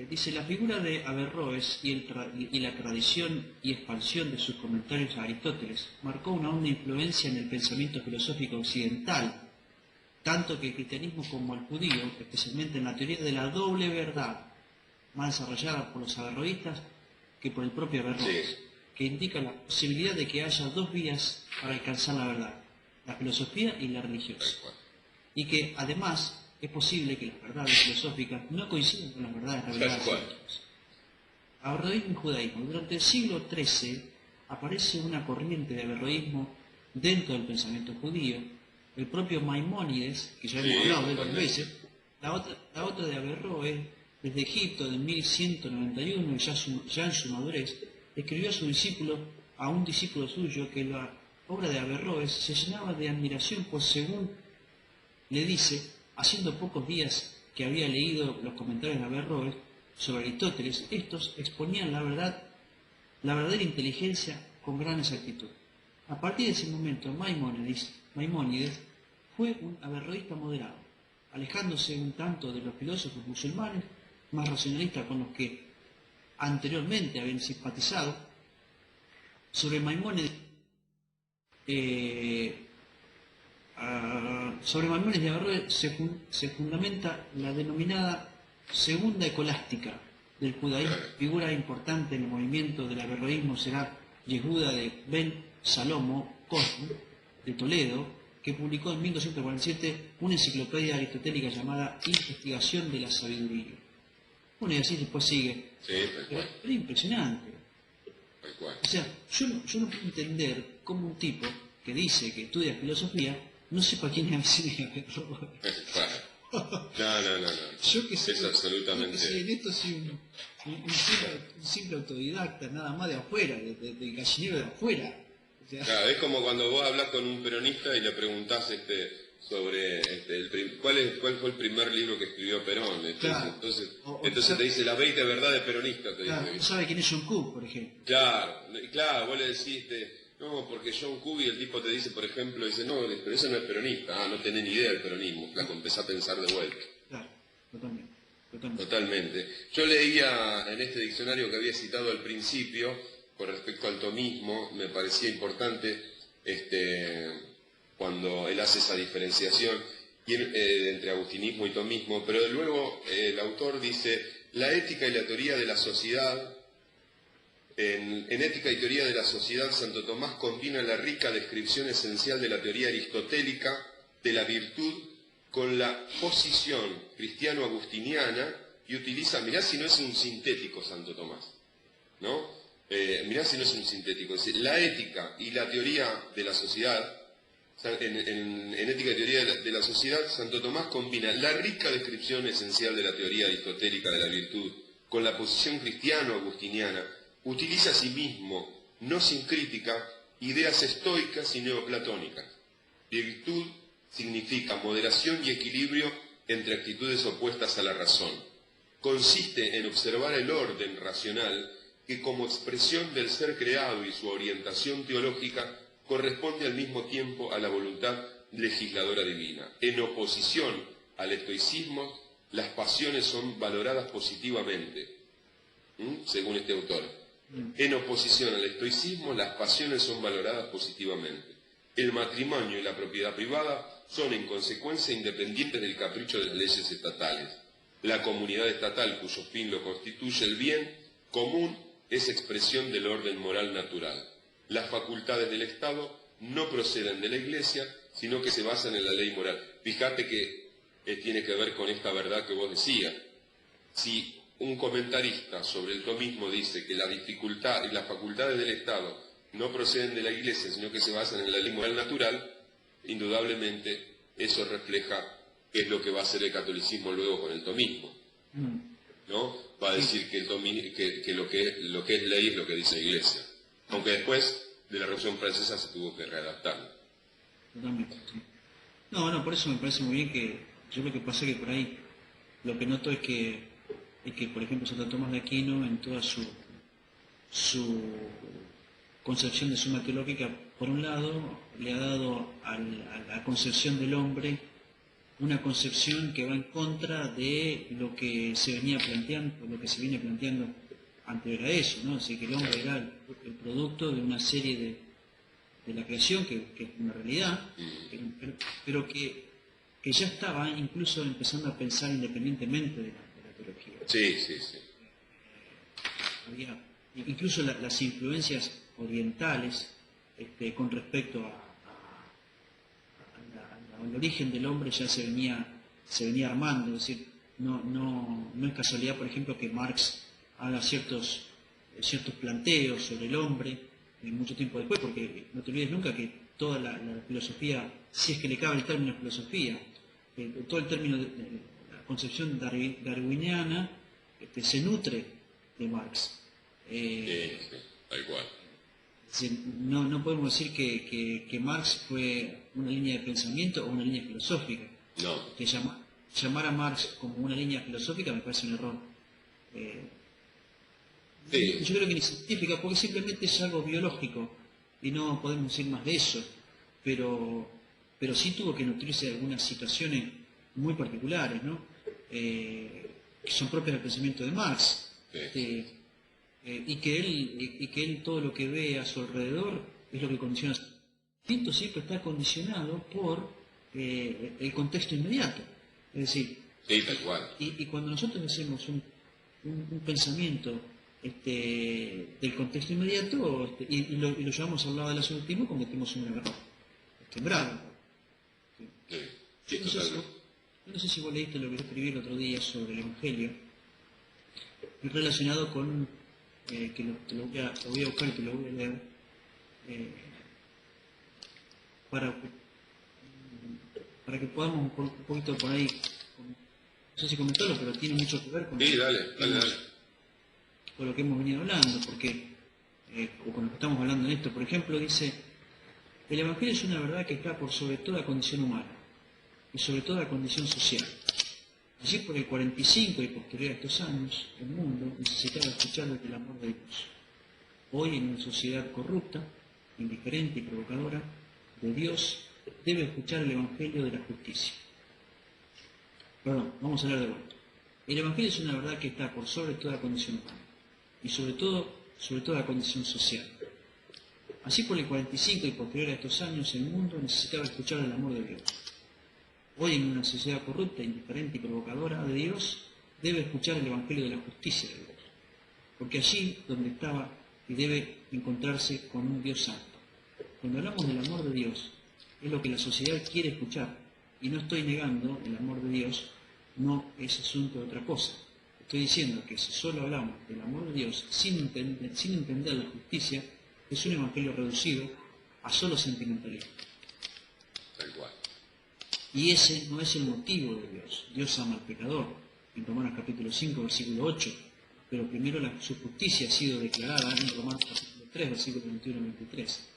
dice, la figura de Averroes y la tradición y expansión de sus comentarios a Aristóteles marcó una honda influencia en el pensamiento filosófico occidental tanto que el cristianismo como el judío, especialmente en la teoría de la doble verdad, más desarrollada por los averroístas que por el propio Averroes, Sí. que indica la posibilidad de que haya dos vías para alcanzar la verdad, la filosofía y la religiosa, Tal cual. y que además es posible que las verdades filosóficas no coincidan con las verdades reveladas Tal cual. en Dios. Averroísmo y judaísmo. Durante el siglo XIII aparece una corriente de averroísmo dentro del pensamiento judío. El propio Maimónides, que ya hemos Sí, hablado de él varias totalmente. veces, la otra de Averroes, desde Egipto, de 1191, y ya en su madurez, escribió a un discípulo suyo que la obra de Averroes se llenaba de admiración, pues según le dice, haciendo pocos días que había leído los comentarios de Averroes sobre Aristóteles, estos exponían la verdadera inteligencia con gran exactitud. A partir de ese momento, Maimónides fue un averroísta moderado, alejándose un tanto de los filósofos musulmanes más racionalistas con los que anteriormente habían simpatizado. Sobre Maimónides de Averroes se fundamenta la denominada segunda escolástica del judaísmo. Figura importante en el movimiento del averroísmo será Yehuda de Ben Salomo Cosmo de Toledo, que publicó en 1247 una enciclopedia aristotélica llamada Investigación de la Sabiduría. Bueno, y así después sigue. Sí, tal cual. Pero es impresionante. Tal cual. O sea, yo no puedo entender cómo un tipo que dice que estudia filosofía no sepa quién es Averroes. Claro. No. Yo que sé, Es absolutamente. yo que sé, en esto soy un simple autodidacta, nada más de afuera, del gallinero de afuera. O sea, Claro, es como cuando vos hablas con un peronista y le preguntás sobre cuál fue el primer libro que escribió Perón. Claro. Entonces te dice las 20 verdades peronistas. Te claro, dice. no sabe quién es John Cook, por ejemplo. Claro, vos le decís, no, porque John Cook, y el tipo te dice, por ejemplo, dice, no, pero ese no es peronista. Ah, no tenés ni idea del peronismo. Flaco, empezá a pensar de vuelta. Claro, totalmente. Totalmente. Yo leía en este diccionario que había citado al principio, con respecto al tomismo, me parecía importante cuando él hace esa diferenciación entre agustinismo y tomismo, pero luego el autor dice, la ética y la teoría de la sociedad, en Ética y Teoría de la Sociedad, Santo Tomás combina la rica descripción esencial de la teoría aristotélica de la virtud con la posición cristiano-agustiniana y utiliza, mirá si no es un sintético Santo Tomás, ¿no? Mirá si no es un sintético, es decir, la ética y la teoría de la sociedad, en Ética y Teoría de la Sociedad, Santo Tomás combina la rica descripción esencial de la teoría aristotélica de la virtud con la posición cristiano-agustiniana, utiliza asimismo, no sin crítica, ideas estoicas y neoplatónicas. Virtud significa moderación y equilibrio entre actitudes opuestas a la razón. Consiste en observar el orden racional que como expresión del ser creado y su orientación teológica corresponde al mismo tiempo a la voluntad legisladora divina. En oposición al estoicismo, las pasiones son valoradas positivamente, según este autor. En oposición al estoicismo, las pasiones son valoradas positivamente. El matrimonio y la propiedad privada son en consecuencia independientes del capricho de las leyes estatales. La comunidad estatal, cuyo fin lo constituye el bien común, es expresión del orden moral natural. Las facultades del Estado no proceden de la Iglesia, sino que se basan en la ley moral. Fíjate que tiene que ver con esta verdad que vos decías. Si un comentarista sobre el tomismo dice que la dificultad y las facultades del Estado no proceden de la Iglesia, sino que se basan en la ley moral natural, indudablemente eso refleja qué es lo que va a hacer el catolicismo luego con el tomismo, ¿no? Va a decir que lo que es ley es lo que dice la Iglesia, aunque después de la Revolución Francesa se tuvo que readaptar. Totalmente, sí. No, por eso me parece muy bien que yo lo que pasa es que por ahí lo que noto es que por ejemplo Santo Tomás de Aquino en toda su concepción de suma teológica, por un lado le ha dado a la concepción del hombre una concepción que va en contra de lo que se venía planteando, lo que se viene planteando anterior a eso, ¿no? Así que el hombre era el producto de una serie de la creación, que es una realidad, pero que que ya estaba incluso empezando a pensar independientemente de la teología. Sí, sí, sí. Había incluso las influencias orientales con respecto al origen del hombre ya se venía armando. Es decir, no es casualidad, por ejemplo, que Marx haga ciertos planteos sobre el hombre mucho tiempo después, porque no te olvides nunca que toda la filosofía, si es que le cabe el término filosofía, todo el término de la concepción darwiniana se nutre de Marx. Sí, tal cual. No podemos decir que Marx fue una línea de pensamiento o una línea filosófica. No. Que llamar a Marx como una línea filosófica me parece un error. Sí. Yo creo que ni científica, porque simplemente es algo biológico y no podemos decir más de eso. Pero sí tuvo que nutrirse de algunas situaciones muy particulares, ¿no? Que son propias del pensamiento de Marx. Sí. Y que él todo lo que ve a su alrededor es lo que condiciona. Pinto siempre está condicionado por el contexto inmediato. Es decir, sí, tal cual. Y cuando nosotros hacemos un pensamiento del contexto inmediato y lo llevamos al lado del absolutismo, cometimos un error. Grave. Sí, No sé si vos leíste lo que escribí el otro día sobre el Evangelio, relacionado con, que te lo voy a buscar y te lo voy a leer, para que podamos un poquito por ahí, no sé si comentarlo, pero tiene mucho que ver con, sí, dale. con lo que hemos venido hablando, porque, o con lo que estamos hablando en esto. Por ejemplo, dice, el Evangelio es una verdad que está por sobre toda condición humana y sobre toda condición social. Allí por el 45 y posterior a estos años, el mundo necesitaba escuchar el amor de Dios. Hoy, en una sociedad corrupta, indiferente y provocadora, de Dios debe escuchar el Evangelio de la justicia. Perdón, vamos a hablar de vuelta. El Evangelio es una verdad que está por sobre toda condición humana y sobre toda condición social. Así por el 45 y posterior a estos años, el mundo necesitaba escuchar el amor de Dios. Hoy, en una sociedad corrupta, indiferente y provocadora de Dios, debe escuchar el Evangelio de la justicia de Dios. Porque allí donde estaba y debe encontrarse con un Dios santo. Cuando hablamos del amor de Dios, es lo que la sociedad quiere escuchar. Y no estoy negando el amor de Dios, no es asunto de otra cosa. Estoy diciendo que si solo hablamos del amor de Dios sin entender la justicia, es un evangelio reducido a solo sentimentalismo. Tal cual. Y ese no es el motivo de Dios. Dios ama al pecador. En Romanos capítulo 5, versículo 8. Pero primero su justicia ha sido declarada en Romanos capítulo 3, versículo 21 y 23.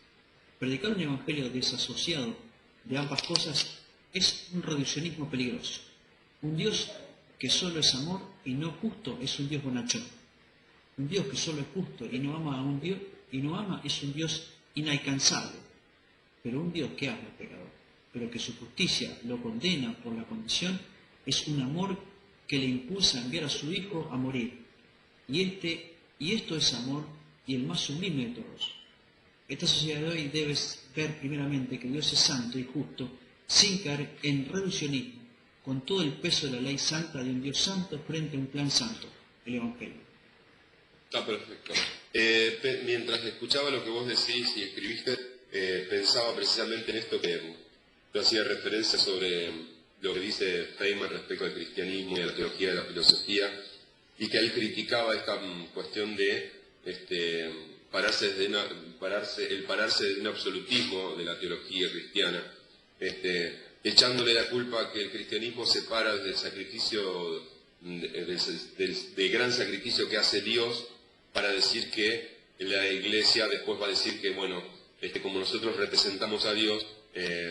Predicar un evangelio desasociado de ambas cosas es un reduccionismo peligroso. Un Dios que solo es amor y no justo es un Dios bonachón. Un Dios que solo es justo y no ama a un Dios y no ama es un Dios inalcanzable. Pero un Dios que ama al pecador, pero que su justicia lo condena por la condición, es un amor que le impulsa a enviar a su Hijo a morir. Y esto es amor y el más sublime de todos. Esta sociedad de hoy debe ver primeramente que Dios es santo y justo, sin caer en reduccionismo, con todo el peso de la ley santa de un Dios santo frente a un plan santo, el Evangelio. Está perfecto. Mientras escuchaba lo que vos decís y escribiste, pensaba precisamente en esto que yo hacía referencia sobre lo que dice Feynman respecto al cristianismo y a la teología de la filosofía, y que él criticaba esta cuestión de pararse de un absolutismo de la teología cristiana, echándole la culpa a que el cristianismo se para del sacrificio, del gran sacrificio que hace Dios, para decir que la Iglesia después va a decir que, bueno, como nosotros representamos a Dios,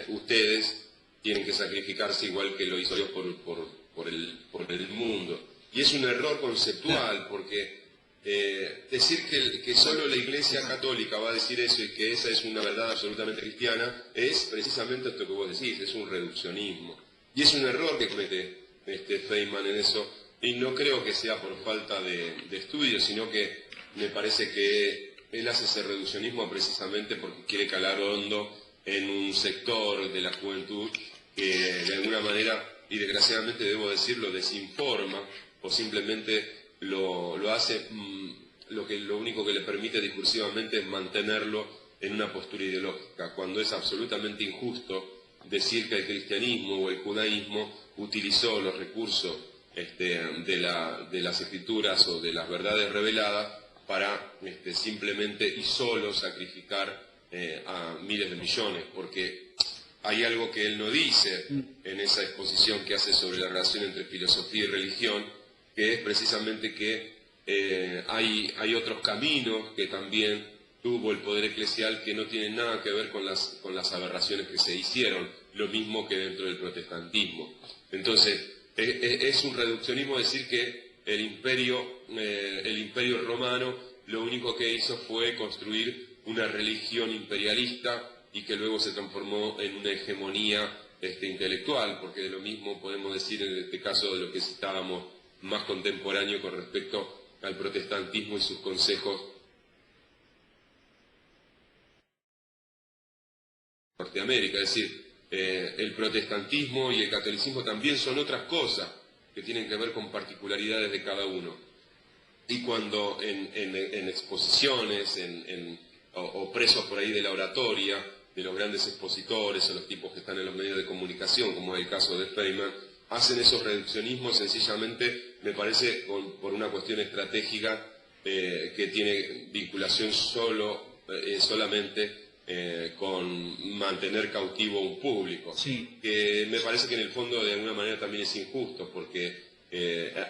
ustedes tienen que sacrificarse igual que lo hizo Dios por el mundo. Y es un error conceptual, porque decir que solo la Iglesia Católica va a decir eso y que esa es una verdad absolutamente cristiana, es precisamente esto que vos decís, es un reduccionismo. Y es un error que comete Feynman en eso, y no creo que sea por falta de estudio, sino que me parece que él hace ese reduccionismo precisamente porque quiere calar hondo en un sector de la juventud que de alguna manera, y desgraciadamente debo decirlo, desinforma o simplemente lo hace, lo único que le permite discursivamente es mantenerlo en una postura ideológica, cuando es absolutamente injusto decir que el cristianismo o el judaísmo utilizó los recursos de las escrituras o de las verdades reveladas para simplemente y solo sacrificar a miles de millones, porque hay algo que él no dice en esa exposición que hace sobre la relación entre filosofía y religión, que es precisamente que hay otros caminos que también tuvo el poder eclesial que no tienen nada que ver con las aberraciones que se hicieron, lo mismo que dentro del protestantismo. Entonces, es un reduccionismo decir que el imperio romano lo único que hizo fue construir una religión imperialista y que luego se transformó en una hegemonía intelectual, porque de lo mismo podemos decir en este caso de lo que citábamos más contemporáneo con respecto al protestantismo y sus consejos Norteamérica, es decir, el protestantismo y el catolicismo también son otras cosas que tienen que ver con particularidades de cada uno. Y cuando en exposiciones o presos por ahí de la oratoria, de los grandes expositores o los tipos que están en los medios de comunicación, como es el caso de Feynman, hacen esos reduccionismos sencillamente, me parece, por una cuestión estratégica que tiene vinculación solamente con mantener cautivo un público, Sí. que me parece que en el fondo de alguna manera también es injusto, porque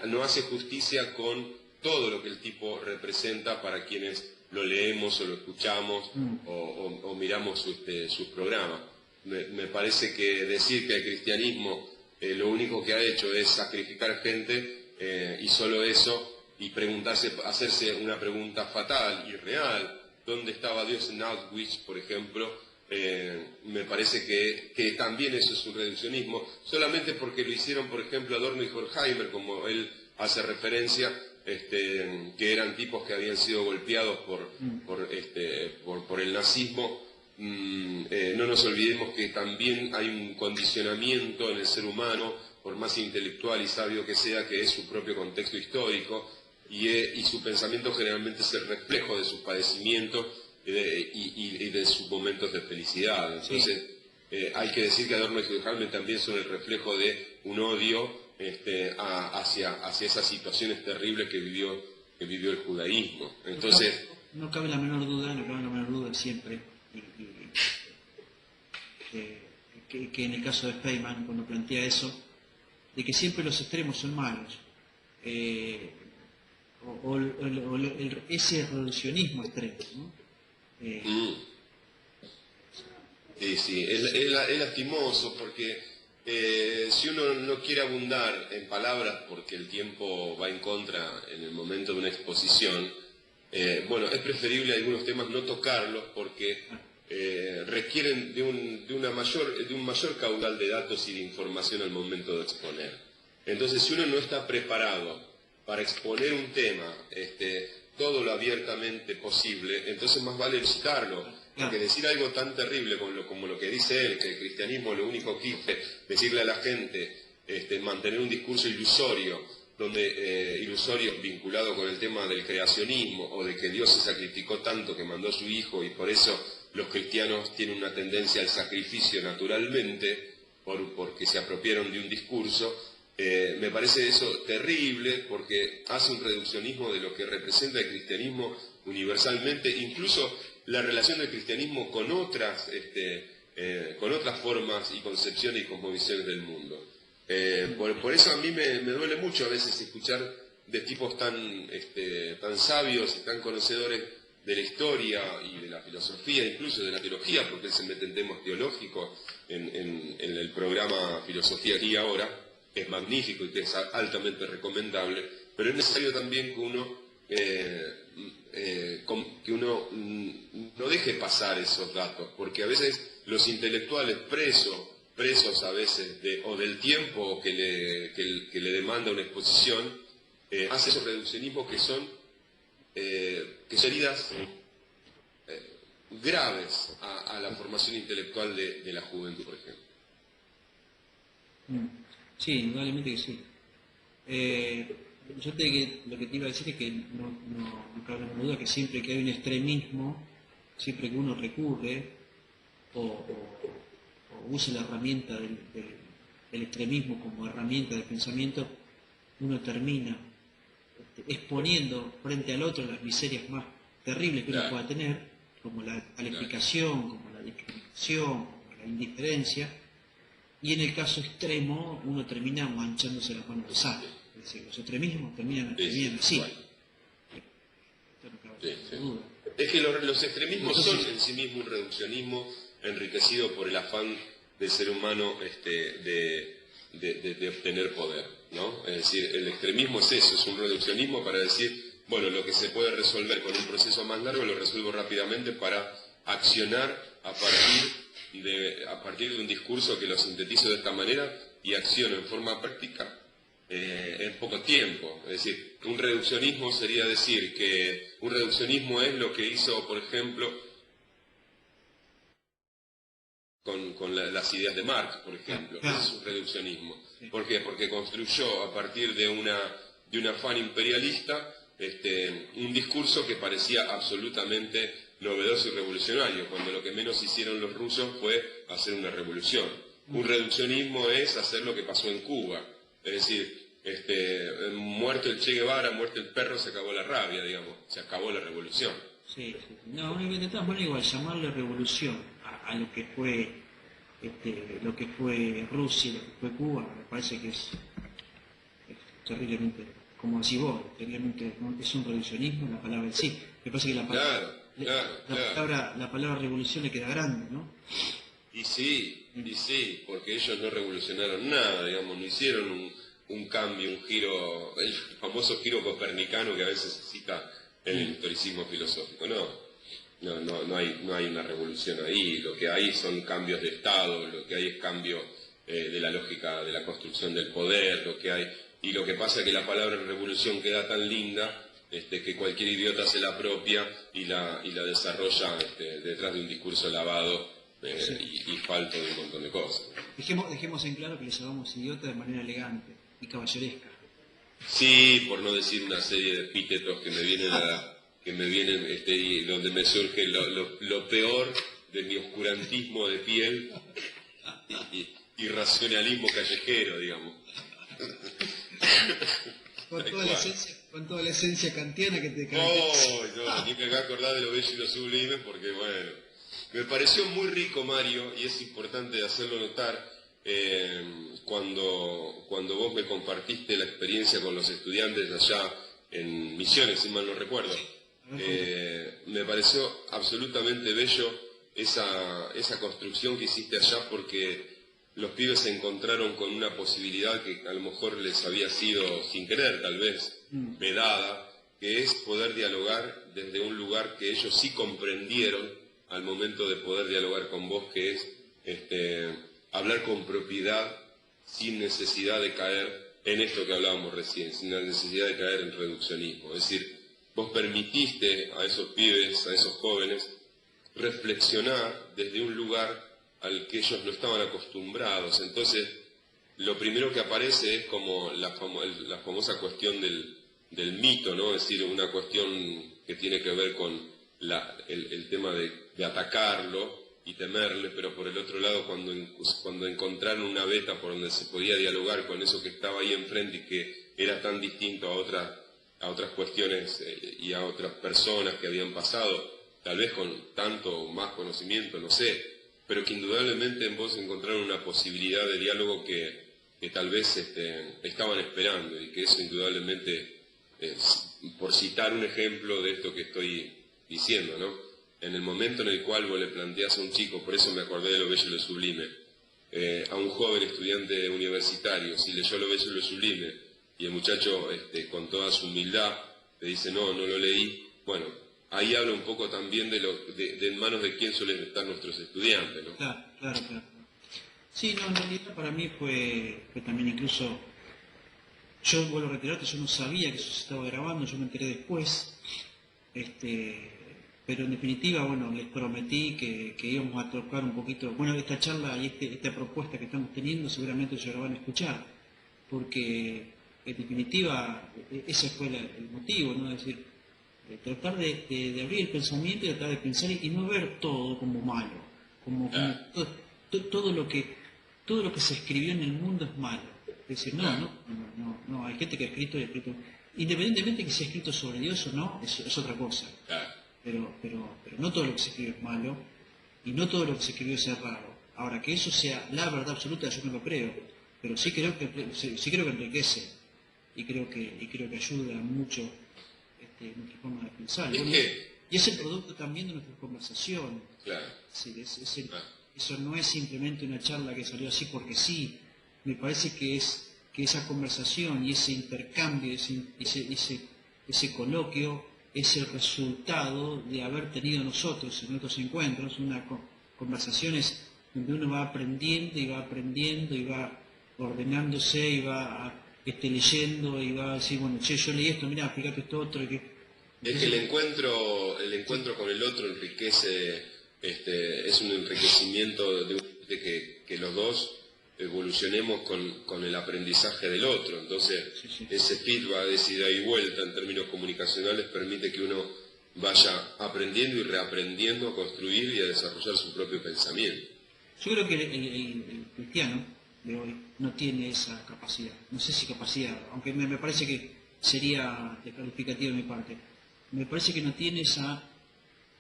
no hace justicia con todo lo que el tipo representa para quienes lo leemos o lo escuchamos o miramos sus programas. Me parece que decir que el cristianismo lo único que ha hecho es sacrificar gente y solo eso, y hacerse una pregunta fatal y real: ¿dónde estaba Dios en Auschwitz, por ejemplo? Me parece que también eso es un reduccionismo, solamente porque lo hicieron, por ejemplo, Adorno y Horkheimer, como él hace referencia, que eran tipos que habían sido golpeados por el nazismo. No nos olvidemos que también hay un condicionamiento en el ser humano, por más intelectual y sabio que sea, que es su propio contexto histórico, y su pensamiento generalmente es el reflejo de sus padecimientos y de sus momentos de felicidad. Entonces, hay que decir que Adorno y Horkheimer también son el reflejo de un odio hacia esas situaciones terribles que vivió el judaísmo. Entonces, no cabe la menor duda siempre, que en el caso de Feynman, cuando plantea eso, de que siempre los extremos son malos. Ese reduccionismo extremo, ¿no? Sí, es lastimoso porque si uno no quiere abundar en palabras porque el tiempo va en contra en el momento de una exposición, bueno, es preferible algunos temas no tocarlos porque requieren de un mayor caudal de datos y de información al momento de exponer. Entonces, si uno no está preparado para exponer un tema todo lo abiertamente posible, entonces más vale evitarlo. Porque decir algo tan terrible como lo que dice él, que el cristianismo lo único que quiere decirle a la gente, mantener un discurso ilusorio, ilusorio vinculado con el tema del creacionismo, o de que Dios se sacrificó tanto que mandó a su Hijo y por eso los cristianos tienen una tendencia al sacrificio naturalmente, porque se apropiaron de un discurso. Me parece eso terrible porque hace un reduccionismo de lo que representa el cristianismo universalmente, incluso la relación del cristianismo con otras formas y concepciones y cosmovisiones del mundo. Por eso a mí me duele mucho a veces escuchar de tipos tan sabios y tan conocedores de la historia y de la filosofía, incluso de la teología, porque él se mete en temas teológicos en el programa Filosofía Aquí y Ahora, que es magnífico y que es altamente recomendable, pero es necesario también que uno no deje pasar esos datos, porque a veces los intelectuales presos a veces o del tiempo que le demanda una exposición, hacen esos reduccionismos que son heridas graves a la formación intelectual de la juventud, por ejemplo. Mm. Sí, indudablemente que sí. Lo que te iba a decir es que no cabe ninguna duda que siempre que hay un extremismo, siempre que uno recurre o usa la herramienta del extremismo como herramienta de pensamiento, uno termina exponiendo frente al otro las miserias más terribles que uno Claro, pueda tener, como la claro. calificación, como la discriminación, como la indiferencia, y en el caso extremo uno termina manchándose las manos de sangre. Es decir, los extremismos terminan, Sí, sí, terminan tal así. cual. Esto no cabe Sí, sí. duda. Es que los extremismos son Entonces, en sí mismo un reduccionismo enriquecido por el afán del ser humano de obtener poder, ¿no? Es decir, el extremismo es eso, es un reduccionismo para decir, bueno, lo que se puede resolver con un proceso más largo lo resuelvo rápidamente para accionar a partir de un discurso que lo sintetizo de esta manera y acciono en forma práctica en poco tiempo. Es decir, un reduccionismo sería decir que un reduccionismo es lo que hizo, por ejemplo, con las ideas de Marx, por ejemplo. Ese es claro, un reduccionismo. sí, ¿Por qué? Porque construyó a partir de un afán imperialista un discurso que parecía absolutamente novedoso y revolucionario, cuando lo que menos hicieron los rusos fue hacer una revolución. Un reduccionismo es hacer lo que pasó en Cuba, es decir, muerto el Che Guevara, muerto el perro, se acabó la rabia, digamos, se acabó la revolución. sí, sí. No, de todas maneras igual llamarle revolución a lo que fue Rusia, lo que fue Cuba, me parece que es terriblemente, como decís vos, terriblemente, ¿no? Es un reduccionismo la palabra en sí. Me parece que Claro, claro, claro. la palabra revolución le queda grande, ¿no? Y sí, porque ellos no revolucionaron nada, digamos, no hicieron un cambio, un giro, el famoso giro copernicano que a veces se cita en el historicismo filosófico. No hay una revolución ahí, lo que hay son cambios de Estado, lo que hay es cambio de la lógica de la construcción del poder, y lo que pasa es que la palabra revolución queda tan linda que cualquier idiota se la apropia y la desarrolla detrás de un discurso lavado Sí. y falto de un montón de cosas. Dejemos en claro que les llamamos idiota de manera elegante y caballeresca. Sí, por no decir una serie de epítetos que me vienen y donde me surge lo peor de mi oscurantismo de piel y racionalismo callejero, digamos. Con toda la esencia kantiana que te caracteriza. Oh, no, ni me voy a acordar de lo bello y lo sublime porque, bueno, me pareció muy rico, Mario, y es importante hacerlo notar, cuando vos me compartiste la experiencia con los estudiantes allá en Misiones, si mal no recuerdo. Me pareció absolutamente bello esa construcción que hiciste allá porque los pibes se encontraron con una posibilidad que a lo mejor les había sido, sin querer tal vez, vedada, que es poder dialogar desde un lugar que ellos sí comprendieron al momento de poder dialogar con vos, que es hablar con propiedad sin necesidad de caer en esto que hablábamos recién, sin la necesidad de caer en reduccionismo. Es decir, vos permitiste a esos pibes, a esos jóvenes, reflexionar desde un lugar al que ellos no estaban acostumbrados. Entonces, lo primero que aparece es como la famosa cuestión del mito, ¿no? Es decir, una cuestión que tiene que ver con el tema de atacarlo y temerle, pero por el otro lado, cuando encontraron una beta por donde se podía dialogar con eso que estaba ahí enfrente y que era tan distinto a otras cuestiones y a otras personas que habían pasado, tal vez con tanto o más conocimiento, no sé, pero que indudablemente en vos encontraron una posibilidad de diálogo que tal vez estaban esperando, y que eso indudablemente, por citar un ejemplo de esto que estoy diciendo, ¿no? En el momento en el cual vos le planteás a un chico, por eso me acordé de Lo bello y lo sublime, a un joven estudiante universitario, si leyó Lo bello y lo sublime, y el muchacho con toda su humildad te dice no lo leí, bueno, ahí habla un poco también de en manos de quién suelen estar nuestros estudiantes, ¿no? Claro, claro, claro. Sí, no, en realidad para mí fue también incluso, yo vuelvo a reiterarte, yo no sabía que eso se estaba grabando, yo me enteré después, pero en definitiva, bueno, les prometí que íbamos a tocar un poquito, bueno, esta charla y esta propuesta que estamos teniendo seguramente ya lo van a escuchar, porque en definitiva ese fue el motivo, ¿no? Es decir, tratar de abrir el pensamiento y tratar de pensar y no ver todo como malo, como todo todo lo que se escribió en el mundo es malo. Es decir, no, hay gente que ha escrito y ha escrito, independientemente de que sea escrito sobre Dios o no, es otra cosa. Pero no todo lo que se escribe es malo y no todo lo que se escribió es errado. Ahora, que eso sea la verdad absoluta, yo no lo creo, pero sí creo que enriquece y creo que ayuda mucho nuestra forma de pensar. Y es el producto también de nuestra conversación. Claro. Sí, eso no es simplemente una charla que salió así porque sí. Me parece que esa conversación y ese intercambio, ese coloquio es el resultado de haber tenido nosotros en nuestros encuentros conversaciones donde uno va aprendiendo y va ordenándose y va leyendo y va a decir, bueno, che, yo leí esto, mirá, fíjate esto otro. Es que el encuentro con el otro enriquece, es un enriquecimiento de que los dos evolucionemos con el aprendizaje del otro. Entonces, ese feedback, esa ida y vuelta en términos comunicacionales permite que uno vaya aprendiendo y reaprendiendo a construir y a desarrollar su propio pensamiento. Yo creo que el cristiano de hoy no tiene esa capacidad. No sé si capacidad, aunque me parece que sería descalificativo de mi parte. Me parece que no tiene esa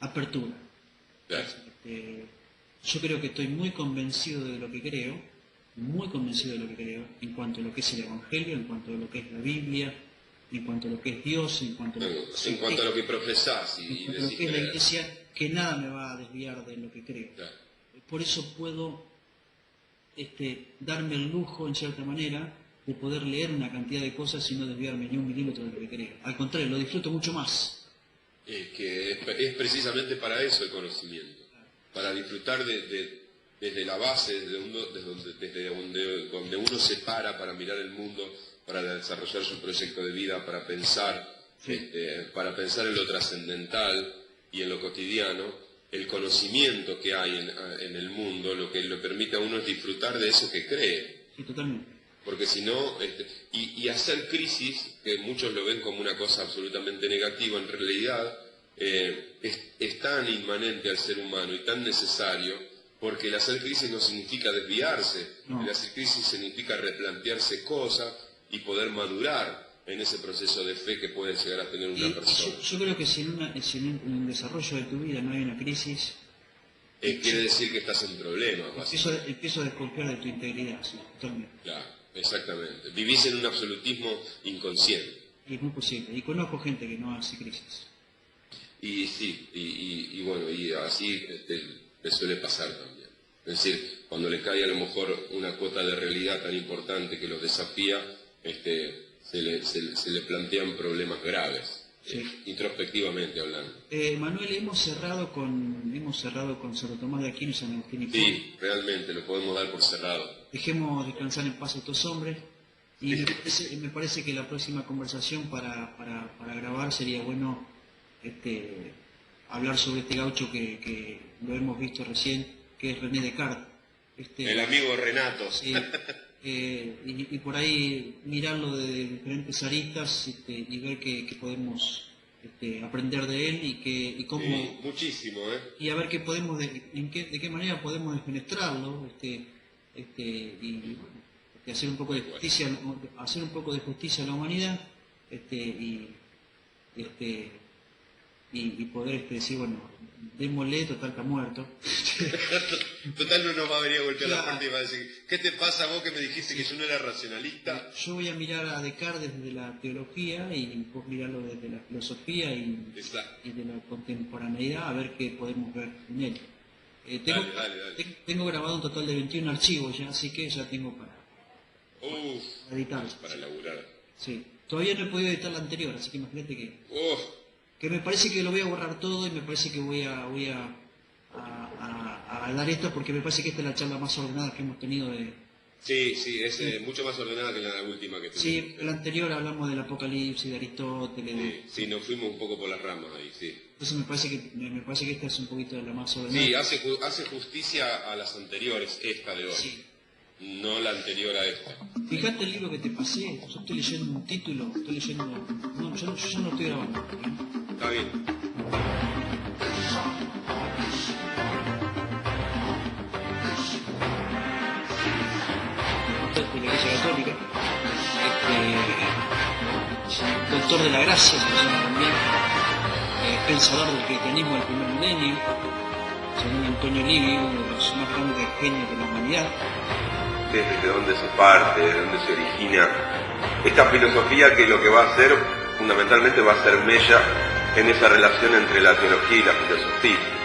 apertura. Claro. Yo creo que estoy muy convencido de lo que creo, en cuanto a lo que es el Evangelio, en cuanto a lo que es la Biblia, en cuanto a lo que es Dios, en cuanto a lo que profesás y lo que es la Iglesia, que nada me va a desviar de lo que creo. Claro. Por eso puedo darme el lujo, en cierta manera, de poder leer una cantidad de cosas y no desviarme ni un milímetro de lo que creo. Al contrario, lo disfruto mucho más. Es que es precisamente para eso el conocimiento, para disfrutar desde la base, desde donde uno se para mirar el mundo, para desarrollar su proyecto de vida, para pensar en lo trascendental y en lo cotidiano. El conocimiento que hay en el mundo, lo que le permite a uno es disfrutar de eso que cree. Sí, totalmente. Porque si no, y hacer crisis, que muchos lo ven como una cosa absolutamente negativa, en realidad es tan inmanente al ser humano y tan necesario, porque el hacer crisis no significa desviarse, el hacer crisis significa replantearse cosas y poder madurar en ese proceso de fe que puede llegar a tener una persona. Yo creo que si en el desarrollo de tu vida no hay una crisis, quiere decir que estás en problemas. Empiezo a desconfiar de tu integridad, sí, totalmente. Claro, exactamente. Vivís en un absolutismo inconsciente. Y es muy posible. Y conozco gente que no hace crisis. Y sí, y bueno, y así le suele pasar también. Es decir, cuando le cae a lo mejor una cuota de realidad tan importante que los desafía, se le plantean problemas graves, sí. Introspectivamente hablando. Manuel, hemos cerrado con Santo Tomás de Aquino y San Agustín y Sí, realmente lo podemos dar por cerrado. Dejemos descansar en paz a estos hombres y me parece que la próxima conversación para grabar sería bueno hablar sobre este gaucho que lo hemos visto recién, que es René Descartes. El amigo Renato. Y por ahí mirarlo de diferentes aristas y ver qué podemos aprender de él y cómo... Sí, muchísimo, Y a ver qué podemos, de qué manera podemos defenestrarlo y hacer un poco de justicia a la humanidad y poder decir, bueno, démosle, total está muerto. Total no nos va a venir a golpear la puerta y va a decir, ¿qué te pasa vos que me dijiste que yo no era racionalista? Yo voy a mirar a Descartes desde la teología y vos mirarlo desde la filosofía y de la contemporaneidad a ver qué podemos ver en él. Tengo grabado un total de 21 archivos ya, así que ya tengo para editar. Para laburar. Sí. Todavía no he podido editar la anterior, así que imagínate que me parece que lo voy a borrar todo y me parece que voy a dar esto porque me parece que esta es la charla más ordenada que hemos tenido Sí, sí, es mucho más ordenada que la última que tuvimos. Sí, la anterior hablamos del Apocalipsis, de Aristóteles. Sí, nos fuimos un poco por las ramas ahí, sí. Entonces me parece que esta es un poquito de la más ordenada. Sí, hace justicia a las anteriores, esta de hoy. Sí. No la anterior a esta. Fíjate el libro que te pasé, yo estoy leyendo un título, estoy leyendo... No, yo ya no estoy grabando. ¿Eh? Está bien. De la Iglesia Católica, doctor de la gracia, se llama también, pensador del cristianismo del primer milenio, según Antonio Livio, uno de los más grandes genios de la humanidad. Desde dónde se parte, de dónde se origina esta filosofía, que lo que va a hacer fundamentalmente va a ser mella en esa relación entre la teología y la filosofía.